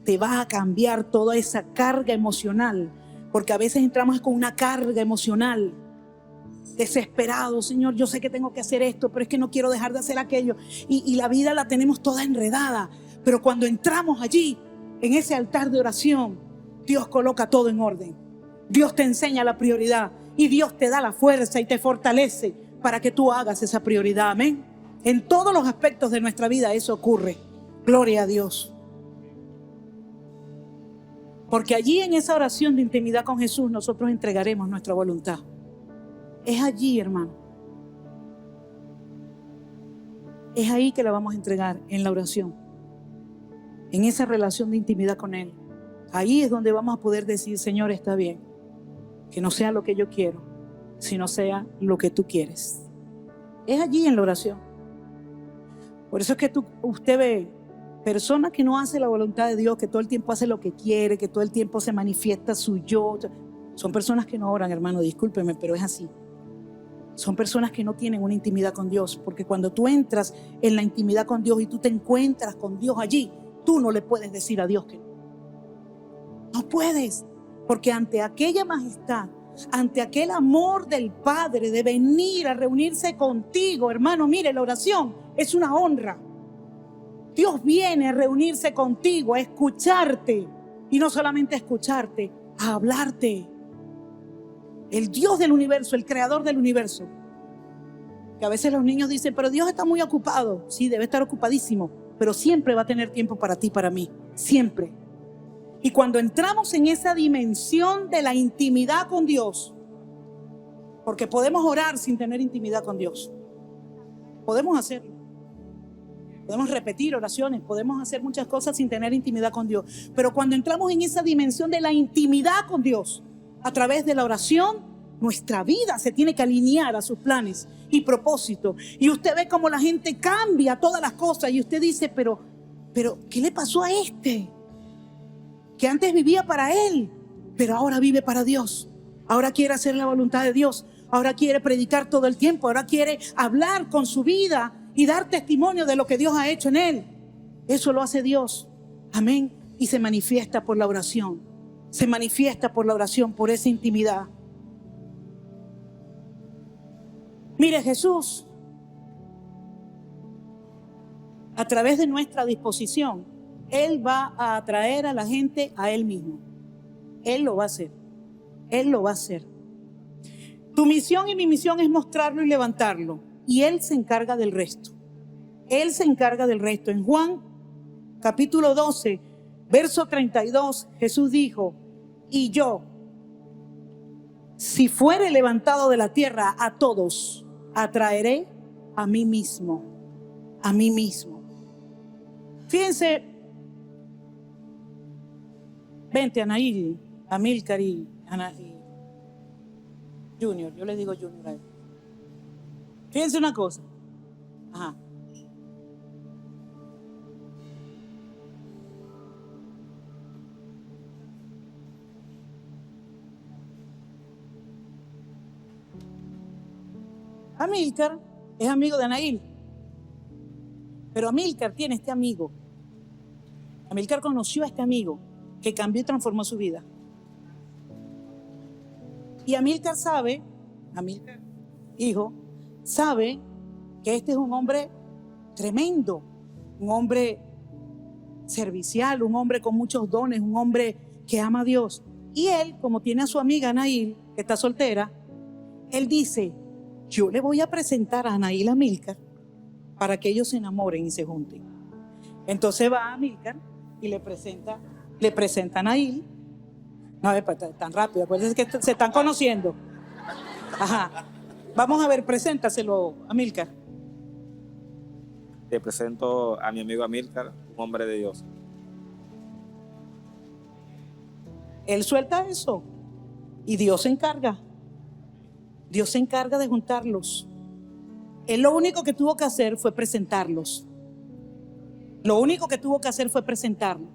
te va a cambiar toda esa carga emocional. Porque a veces entramos con una carga emocional, desesperado. Señor, yo sé que tengo que hacer esto, pero es que no quiero dejar de hacer aquello. Y la vida la tenemos toda enredada. Pero cuando entramos allí, en ese altar de oración, Dios coloca todo en orden. Dios te enseña la prioridad y Dios te da la fuerza y te fortalece para que tú hagas esa prioridad. Amén. En todos los aspectos de nuestra vida eso ocurre. Gloria a Dios. Porque allí en esa oración de intimidad con Jesús nosotros entregaremos nuestra voluntad. Es allí, hermano. Es ahí que la vamos a entregar, en la oración. En esa relación de intimidad con Él. Ahí es donde vamos a poder decir, Señor, está bien. Que no sea lo que yo quiero, sino sea lo que tú quieres. Es allí en la oración. Por eso es que usted ve personas que no hacen la voluntad de Dios, que todo el tiempo hace lo que quiere, que todo el tiempo se manifiesta su yo. Son personas que no oran, hermano, discúlpeme, pero es así. Son personas que no tienen una intimidad con Dios, porque cuando tú entras en la intimidad con Dios y tú te encuentras con Dios allí, tú no le puedes decir a Dios que no. No puedes, porque ante aquella majestad, ante aquel amor del Padre de venir a reunirse contigo, hermano, mire, la oración es una honra. Dios viene a reunirse contigo, a escucharte, y no solamente a escucharte, a hablarte. El Dios del universo, el creador del universo. Que a veces los niños dicen, pero Dios está muy ocupado. Sí, debe estar ocupadísimo, pero siempre va a tener tiempo para ti, para mí, siempre. Y cuando entramos en esa dimensión de la intimidad con Dios, porque podemos orar sin tener intimidad con Dios, podemos hacerlo, podemos repetir oraciones, podemos hacer muchas cosas sin tener intimidad con Dios, pero cuando entramos en esa dimensión de la intimidad con Dios, a través de la oración, nuestra vida se tiene que alinear a sus planes y propósitos. Y usted ve cómo la gente cambia todas las cosas y usted dice, pero ¿qué le pasó a este? Que antes vivía para él, pero ahora vive para Dios. Ahora quiere hacer la voluntad de Dios. Ahora quiere predicar todo el tiempo. Ahora quiere hablar con su vida y dar testimonio de lo que Dios ha hecho en él. Eso lo hace Dios. Amén. Y se manifiesta por la oración. Se manifiesta por la oración, por esa intimidad. Mire, Jesús, a través de nuestra disposición, Él va a atraer a la gente a Él mismo. Él lo va a hacer. Él lo va a hacer. Tu misión y mi misión es mostrarlo y levantarlo. Y Él se encarga del resto. Él se encarga del resto. En Juan, capítulo 12, verso 32, Jesús dijo, y yo, si fuere levantado de la tierra, a todos atraeré a mí mismo. A mí mismo. Fíjense, vente, Anaí, Amílcar y Junior, yo le digo Junior a él. Fíjense una cosa. Ajá. Amílcar es amigo de Anaí, pero Amílcar tiene este amigo. Amílcar conoció a este amigo que cambió y transformó su vida. Y Amílcar sabe, Amílcar, hijo, sabe que este es un hombre tremendo, un hombre servicial, un hombre con muchos dones, un hombre que ama a Dios. Y él, como tiene a su amiga Anaí, que está soltera, él dice: yo le voy a presentar a Anaí a Amílcar para que ellos se enamoren y se junten. Entonces va a Amílcar y le presenta a Anaí. No, tan rápido, acuérdense que se están conociendo. Ajá. Vamos a ver, preséntaselo, Amílcar. Te presento a mi amigo Amílcar, un hombre de Dios. Él suelta eso y Dios se encarga. Dios se encarga de juntarlos. Él lo único que tuvo que hacer fue presentarlos. Lo único que tuvo que hacer fue presentarlos.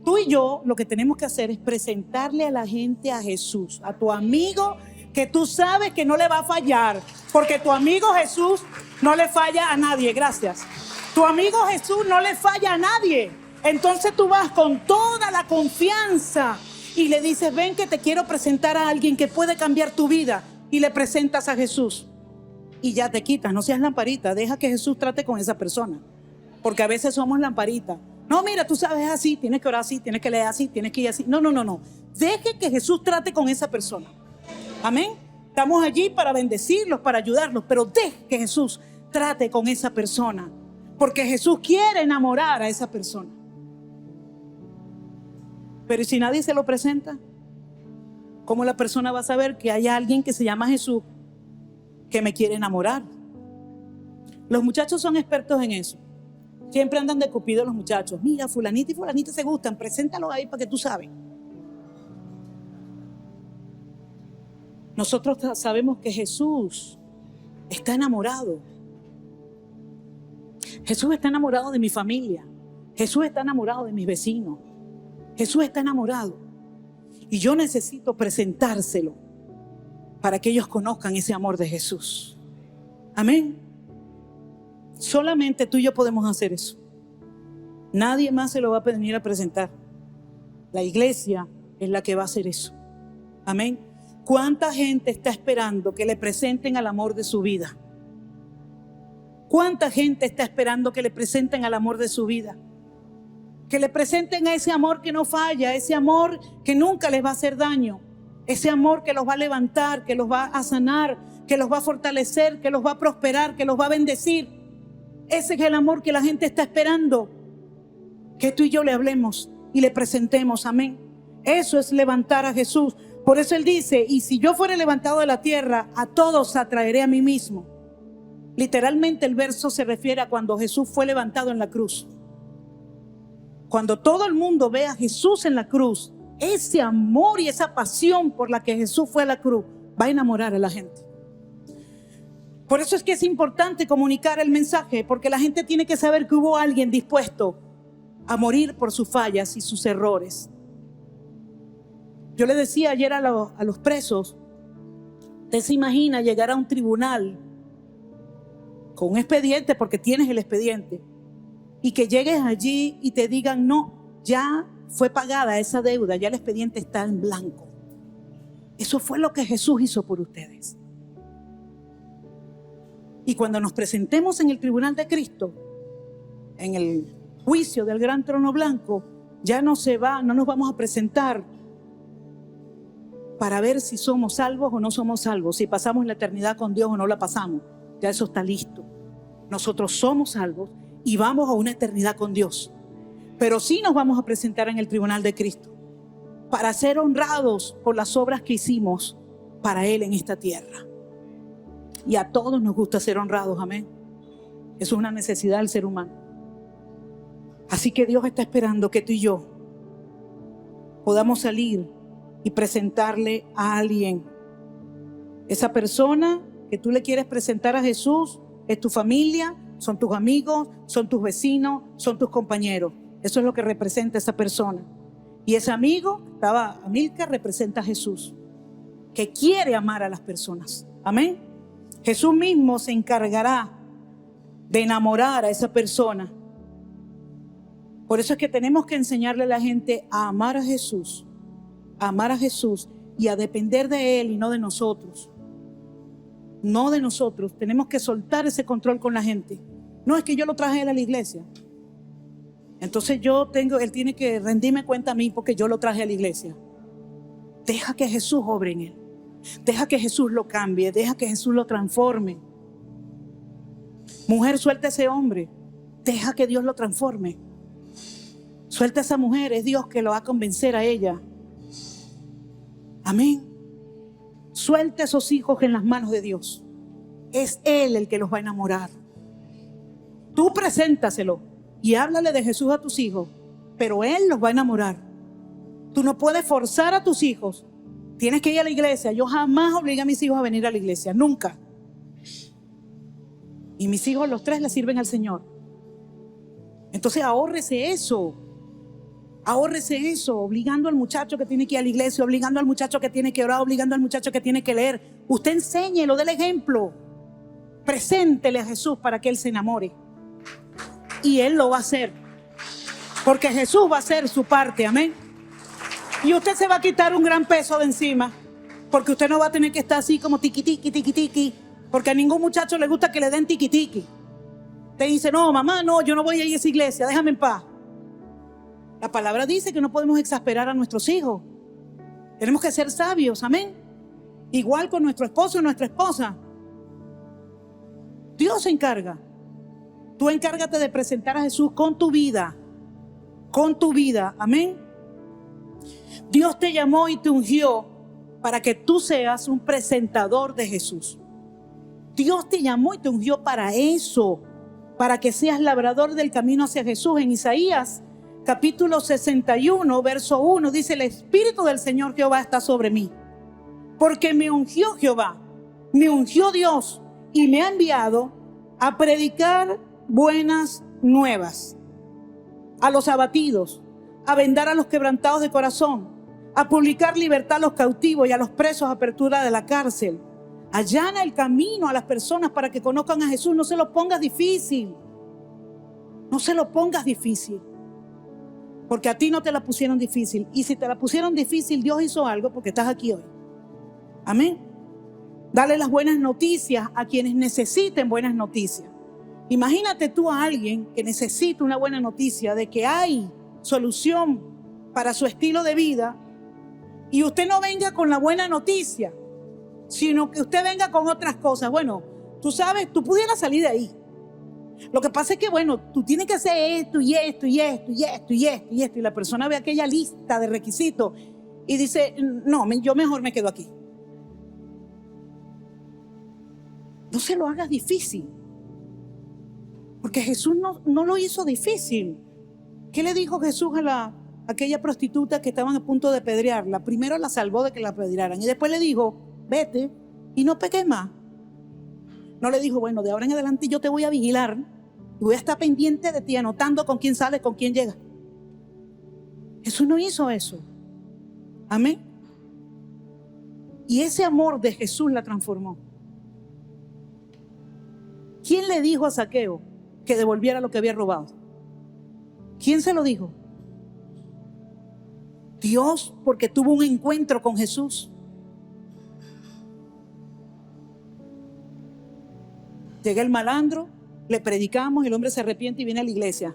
Tú y yo lo que tenemos que hacer es presentarle a la gente a Jesús, a tu amigo que tú sabes que no le va a fallar, porque tu amigo Jesús no le falla a nadie. Gracias. Tu amigo Jesús no le falla a nadie. Entonces tú vas con toda la confianza y le dices: ven que te quiero presentar a alguien que puede cambiar tu vida. Y le presentas a Jesús y ya te quitas. No seas lamparita, deja que Jesús trate con esa persona, porque a veces somos lamparitas. No, mira, tú sabes así, tienes que orar así, tienes que leer así, tienes que ir así. No. Deje que Jesús trate con esa persona. Amén. Estamos allí para bendecirlos, para ayudarlos, pero deje que Jesús trate con esa persona, porque Jesús quiere enamorar a esa persona. Pero ¿y si nadie se lo presenta? ¿Cómo la persona va a saber que hay alguien que se llama Jesús que me quiere enamorar? Los muchachos son expertos en eso. Siempre andan de cupido los muchachos. Mira, fulanita y fulanita se gustan, preséntalo ahí para que tú sabes. Nosotros sabemos que Jesús está enamorado. Jesús está enamorado de mi familia. Jesús está enamorado de mis vecinos. Jesús está enamorado. Y yo necesito presentárselo para que ellos conozcan ese amor de Jesús. Amén. Solamente tú y yo podemos hacer eso. Nadie más se lo va a venir a presentar. La iglesia es la que va a hacer eso. Amén. ¿Cuánta gente está esperando que le presenten al amor de su vida? ¿Cuánta gente está esperando que le presenten al amor de su vida? Que le presenten a ese amor que no falla, ese amor que nunca les va a hacer daño, ese amor que los va a levantar, que los va a sanar, que los va a fortalecer, que los va a prosperar, que los va a bendecir. Ese es el amor que la gente está esperando, que tú y yo le hablemos y le presentemos. Amén. Eso es levantar a Jesús. Por eso Él dice: y si yo fuere levantado de la tierra, a todos atraeré a mí mismo. Literalmente el verso se refiere a cuando Jesús fue levantado en la cruz. Cuando todo el mundo ve a Jesús en la cruz, ese amor y esa pasión por la que Jesús fue a la cruz va a enamorar a la gente. Por eso es que es importante comunicar el mensaje, porque la gente tiene que saber que hubo alguien dispuesto a morir por sus fallas y sus errores. Yo le decía ayer a los presos: ¿usted se imagina llegar a un tribunal con un expediente, porque tienes el expediente, y que llegues allí y te digan: no, ya fue pagada esa deuda, ya el expediente está en blanco? Eso fue lo que Jesús hizo por ustedes. Y cuando nos presentemos en el tribunal de Cristo, en el juicio del gran trono blanco, ya no nos vamos a presentar para ver si somos salvos o no somos salvos, si pasamos la eternidad con Dios o no la pasamos. Ya eso está listo. Nosotros somos salvos y vamos a una eternidad con Dios. Pero sí nos vamos a presentar en el tribunal de Cristo para ser honrados por las obras que hicimos para Él en esta tierra. Y a todos nos gusta ser honrados, amén. Eso es una necesidad del ser humano. Así que Dios está esperando que tú y yo podamos salir y presentarle a alguien. Esa persona que tú le quieres presentar a Jesús es tu familia, son tus amigos, son tus vecinos, son tus compañeros. Eso es lo que representa esa persona. Y ese amigo, Amílcar, representa a Jesús, que quiere amar a las personas. Amén. Jesús mismo se encargará de enamorar a esa persona. Por eso es que tenemos que enseñarle a la gente a amar a Jesús y a depender de Él y no de nosotros. No de nosotros. Tenemos que soltar ese control con la gente. No, es que yo lo traje a él a la iglesia. Entonces él tiene que rendirme cuenta a mí porque yo lo traje a la iglesia. Deja que Jesús obre en él. Deja que Jesús lo cambie. Deja que Jesús lo transforme. Mujer, suelta a ese hombre. Deja que Dios lo transforme. Suelta a esa mujer. Es Dios que lo va a convencer a ella. Amén. Suelta a esos hijos en las manos de Dios. Es Él el que los va a enamorar. Tú preséntaselo y háblale de Jesús a tus hijos, pero Él los va a enamorar. Tú no puedes forzar a tus hijos. Tienes que ir a la iglesia. Yo jamás obligué a mis hijos a venir a la iglesia, nunca. Y mis hijos, los 3, le sirven al Señor. Entonces ahórrese eso. Ahórrese eso, obligando al muchacho que tiene que ir a la iglesia, obligando al muchacho que tiene que orar, obligando al muchacho que tiene que leer. Usted enséñelo, déle ejemplo. Preséntele a Jesús para que él se enamore. Y él lo va a hacer. Porque Jesús va a hacer su parte, amén. Y usted se va a quitar un gran peso de encima. Porque usted no va a tener que estar así como tiqui, tiqui, tiqui, tiqui. Porque a ningún muchacho le gusta que le den tiqui, tiqui. Te dice, no, mamá, no, yo no voy a ir a esa iglesia, déjame en paz. La palabra dice que no podemos exasperar a nuestros hijos. Tenemos que ser sabios, amén. Igual con nuestro esposo y nuestra esposa. Dios se encarga. Tú encárgate de presentar a Jesús con tu vida. Con tu vida, amén. Dios te llamó y te ungió para que tú seas un presentador de Jesús. Dios te llamó y te ungió para eso, para que seas labrador del camino hacia Jesús. En Isaías capítulo 61, verso 1, dice: el Espíritu del Señor Jehová está sobre mí, porque me ungió Jehová, me ungió Dios, y me ha enviado a predicar buenas nuevas a los abatidos, a vendar a los quebrantados de corazón, a publicar libertad a los cautivos y a los presos, apertura de la cárcel. Allana el camino a las personas para que conozcan a Jesús. No se lo pongas difícil. No se lo pongas difícil. Porque a ti no te la pusieron difícil. Y si te la pusieron difícil, Dios hizo algo porque estás aquí hoy. Amén. Dale las buenas noticias a quienes necesiten buenas noticias. Imagínate tú a alguien que necesita una buena noticia de que hay solución para su estilo de vida, y usted no venga con la buena noticia, sino que usted venga con otras cosas. Bueno, tú sabes, tú pudieras salir de ahí. Lo que pasa es que, bueno, tú tienes que hacer esto y esto y esto y esto y esto y esto. Y la persona ve aquella lista de requisitos y dice, no, yo mejor me quedo aquí. No se lo hagas difícil. Porque Jesús no lo hizo difícil. ¿Qué le dijo Jesús a aquella prostituta que estaban a punto de apedrearla? Primero la salvó de que la apedrearan y después le dijo, vete y no peques más. No le dijo, bueno, de ahora en adelante yo te voy a vigilar y voy a estar pendiente de ti, anotando con quién sale, con quién llega. Jesús no hizo eso. Amén. Y ese amor de Jesús la transformó. ¿Quién le dijo a Zaqueo que devolviera lo que había robado? ¿Quién se lo dijo? Dios, porque tuvo un encuentro con Jesús. Llega el malandro, le predicamos, el hombre se arrepiente y viene a la iglesia.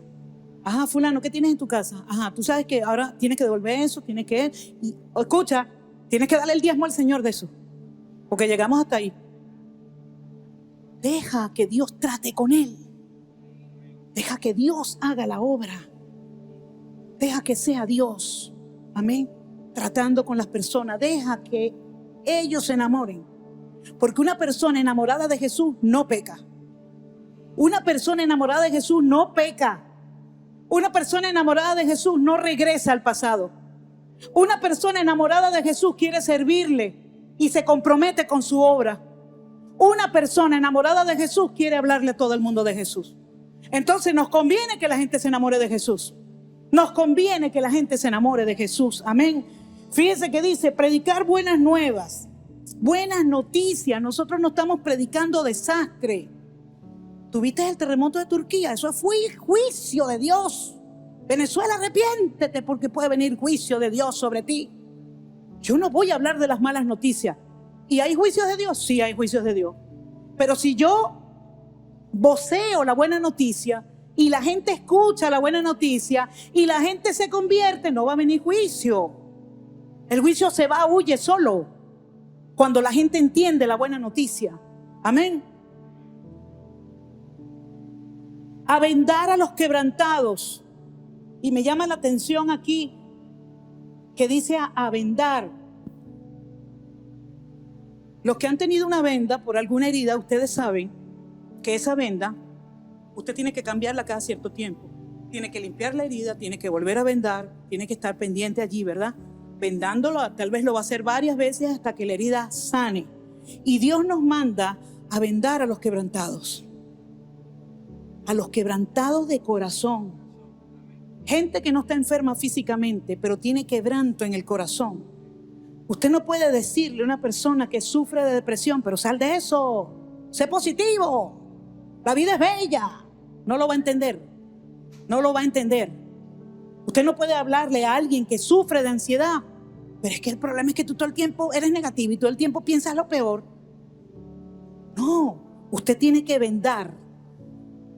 Ajá, fulano, ¿qué tienes en tu casa? Ajá, tú sabes que ahora tienes que devolver eso, tienes que... Y, escucha, tienes que darle el diezmo al Señor de eso, porque llegamos hasta ahí. Deja que Dios trate con él. Deja que Dios haga la obra. Deja que sea Dios, amén, tratando con las personas. Deja que ellos se enamoren. Porque una persona enamorada de Jesús no peca. Una persona enamorada de Jesús no peca. Una persona enamorada de Jesús no regresa al pasado. Una persona enamorada de Jesús quiere servirle y se compromete con su obra. Una persona enamorada de Jesús quiere hablarle a todo el mundo de Jesús. Entonces nos conviene que la gente se enamore de Jesús. Nos conviene que la gente se enamore de Jesús. Amén. Fíjense que dice, predicar buenas nuevas. buenas noticias. Nosotros no estamos predicando desastre. ¿Tuviste el terremoto de Turquía? Eso fue juicio de Dios. Venezuela, arrepiéntete porque puede venir juicio de Dios sobre ti. Yo no voy a hablar de las malas noticias. ¿Y hay juicios de Dios? Sí, hay juicios de Dios. Pero si yo voceo la buena noticia y la gente escucha la buena noticia y la gente se convierte, no va a venir juicio. El juicio se va, huye solo cuando la gente entiende la buena noticia. Amén. A vendar a los quebrantados. Y me llama la atención aquí que dice a vendar. Los que han tenido una venda por alguna herida, ustedes saben que esa venda, usted tiene que cambiarla cada cierto tiempo. Tiene que limpiar la herida, tiene que volver a vendar, tiene que estar pendiente allí, ¿verdad? Vendándolo, tal vez lo va a hacer varias veces hasta que la herida sane. Y Dios nos manda a vendar a los quebrantados. A los quebrantados de corazón. Gente que no está enferma físicamente, pero tiene quebranto en el corazón. Usted no puede decirle a una persona que sufre de depresión, pero sal de eso, sé positivo, la vida es bella. No lo va a entender, no lo va a entender. Usted no puede hablarle a alguien que sufre de ansiedad, pero es que el problema es que tú todo el tiempo eres negativo y todo el tiempo piensas lo peor. No, usted tiene que vendar,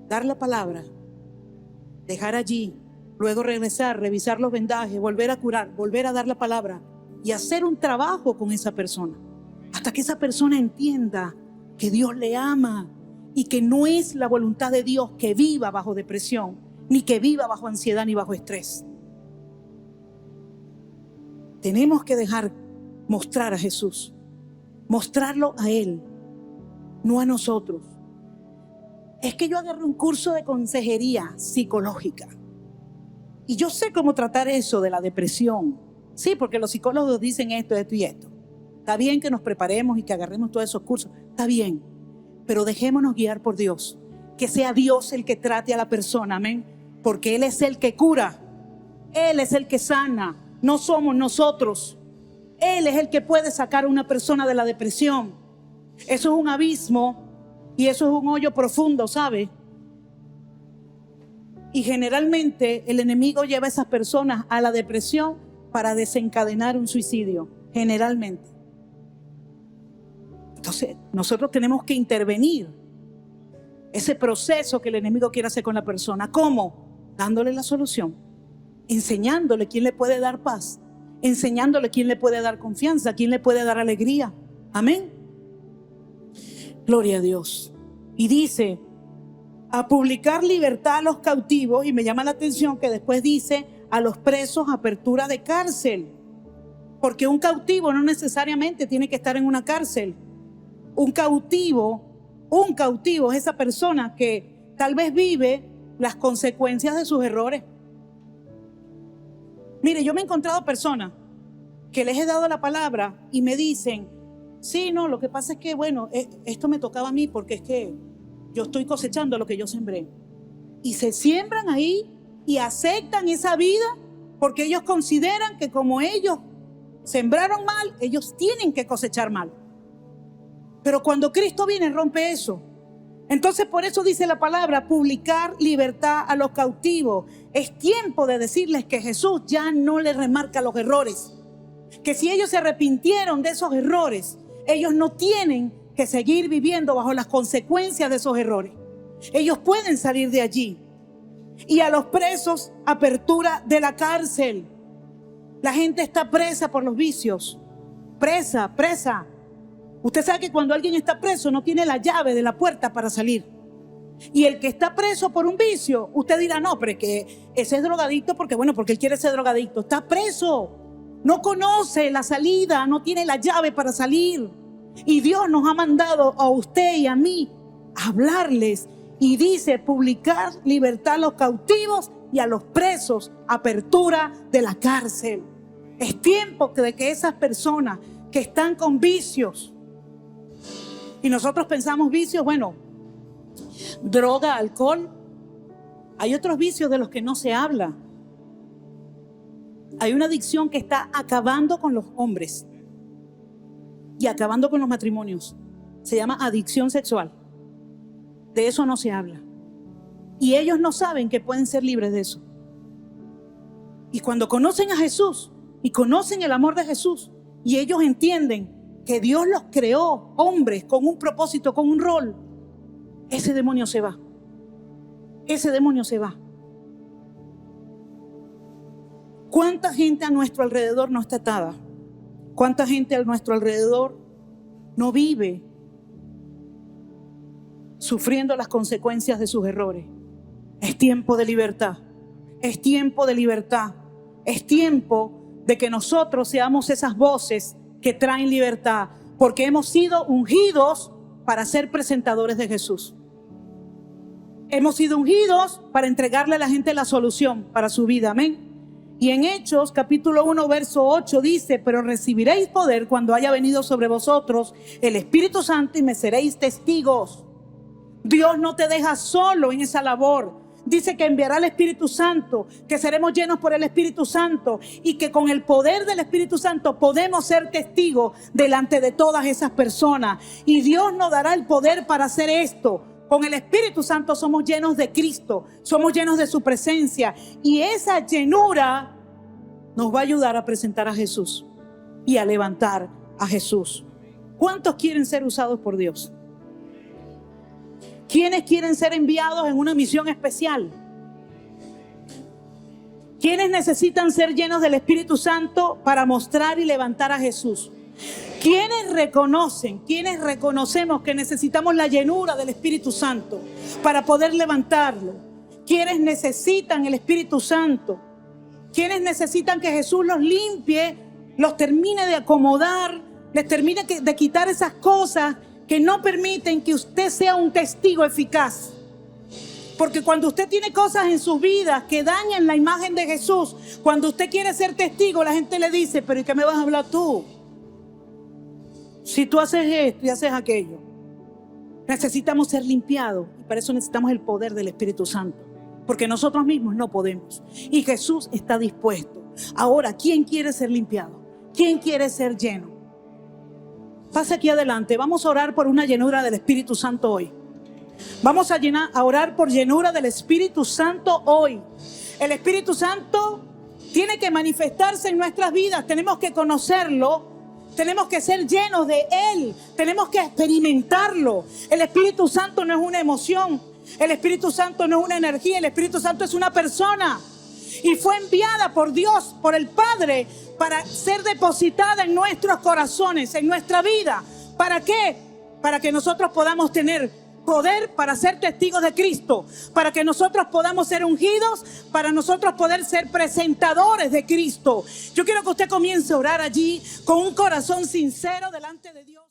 dar la palabra, dejar allí, luego regresar, revisar los vendajes, volver a curar, volver a dar la palabra y hacer un trabajo con esa persona hasta que esa persona entienda que Dios le ama y que no es la voluntad de Dios que viva bajo depresión, ni que viva bajo ansiedad ni bajo estrés. Tenemos que dejar mostrar a Jesús, mostrarlo a Él, no a nosotros. Es que yo agarré un curso de consejería psicológica y yo sé cómo tratar eso de la depresión. Sí, porque los psicólogos dicen esto y esto. Está bien que nos preparemos y que agarremos todos esos cursos. Está bien, pero dejémonos guiar por Dios. Que sea Dios el que trate a la persona, amén. Porque Él es el que cura. Él es el que sana. No somos nosotros. Él es el que puede sacar a una persona de la depresión. Eso es un abismo y eso es un hoyo profundo, ¿sabe? Y generalmente el enemigo lleva a esas personas a la depresión para desencadenar un suicidio, generalmente. Entonces, nosotros tenemos que intervenir ese proceso que el enemigo quiere hacer con la persona. ¿Cómo? Dándole la solución, enseñándole quién le puede dar paz, enseñándole quién le puede dar confianza, quién le puede dar alegría. Amén. Gloria a Dios. Y dice, a publicar libertad a los cautivos, y me llama la atención que después dice, a los presos apertura de cárcel, porque un cautivo no necesariamente tiene que estar en una cárcel. Un cautivo es esa persona que tal vez vive las consecuencias de sus errores. Mire, yo me he encontrado personas que les he dado la palabra y me dicen, sí, no, lo que pasa es que, bueno, esto me tocaba a mí porque es que yo estoy cosechando lo que yo sembré. Y se siembran ahí y aceptan esa vida porque ellos consideran que como ellos sembraron mal, ellos tienen que cosechar mal. Pero cuando Cristo viene, rompe eso. Entonces por eso dice la palabra, publicar libertad a los cautivos. Es tiempo de decirles que Jesús ya no les remarca los errores. Que si ellos se arrepintieron de esos errores, ellos no tienen que seguir viviendo bajo las consecuencias de esos errores. Ellos pueden salir de allí. Y a los presos, apertura de la cárcel. La gente está presa por los vicios. Presa. Usted sabe que cuando alguien está preso no tiene la llave de la puerta para salir. Y el que está preso por un vicio, usted dirá, no, pero es que ese es drogadicto porque él quiere ser drogadicto. Está preso. No conoce la salida, no tiene la llave para salir. Y Dios nos ha mandado a usted y a mí a hablarles. Y dice, publicar libertad a los cautivos y a los presos, apertura de la cárcel. Es tiempo de que esas personas que están con vicios, y nosotros pensamos vicios, bueno, droga, alcohol. Hay otros vicios de los que no se habla. Hay una adicción que está acabando con los hombres. y acabando con los matrimonios. Se llama adicción sexual. De eso no se habla. Y ellos no saben que pueden ser libres de eso. Y cuando conocen a Jesús y conocen el amor de Jesús y ellos entienden que Dios los creó hombres con un propósito, con un rol, ese demonio se va. Ese demonio se va. ¿Cuánta gente a nuestro alrededor no está atada? ¿Cuánta gente a nuestro alrededor no vive sufriendo las consecuencias de sus errores? Es tiempo de libertad. Es tiempo de libertad. Es tiempo de que nosotros seamos esas voces que traen libertad, porque hemos sido ungidos para ser presentadores de Jesús. Hemos sido ungidos para entregarle a la gente la solución para su vida. Amén. Y en Hechos capítulo 1 verso 8 dice: pero recibiréis poder cuando haya venido sobre vosotros el Espíritu Santo y me seréis testigos. Dios no te deja solo en esa labor. Dice que enviará el Espíritu Santo, que seremos llenos por el Espíritu Santo y que con el poder del Espíritu Santo podemos ser testigos delante de todas esas personas. Y Dios nos dará el poder para hacer esto. Con el Espíritu Santo somos llenos de Cristo, somos llenos de su presencia. Y esa llenura nos va a ayudar a presentar a Jesús y a levantar a Jesús. ¿Cuántos quieren ser usados por Dios? ¿Quiénes quieren ser enviados en una misión especial? ¿Quiénes necesitan ser llenos del Espíritu Santo para mostrar y levantar a Jesús? ¿Quiénes reconocemos que necesitamos la llenura del Espíritu Santo para poder levantarlo? ¿Quiénes necesitan el Espíritu Santo? ¿Quiénes necesitan que Jesús los limpie, los termine de acomodar, les termine de quitar esas cosas que no permiten que usted sea un testigo eficaz? Porque cuando usted tiene cosas en sus vidas que dañan la imagen de Jesús, cuando usted quiere ser testigo, la gente le dice: pero ¿y qué me vas a hablar tú? Si tú haces esto y haces aquello. Necesitamos ser limpiados y para eso necesitamos el poder del Espíritu Santo, porque nosotros mismos no podemos y Jesús está dispuesto. Ahora, ¿quién quiere ser limpiado? ¿Quién quiere ser lleno? Pase aquí adelante. Vamos a orar por una llenura del Espíritu Santo hoy. Vamos a orar por llenura del Espíritu Santo hoy. El Espíritu Santo tiene que manifestarse en nuestras vidas. Tenemos que conocerlo. Tenemos que ser llenos de Él. Tenemos que experimentarlo. El Espíritu Santo no es una emoción. El Espíritu Santo no es una energía. El Espíritu Santo es una persona. Y fue enviada por Dios, por el Padre, para ser depositada en nuestros corazones, en nuestra vida. ¿Para qué? Para que nosotros podamos tener poder para ser testigos de Cristo, para que nosotros podamos ser ungidos, para nosotros poder ser presentadores de Cristo. Yo quiero que usted comience a orar allí con un corazón sincero delante de Dios.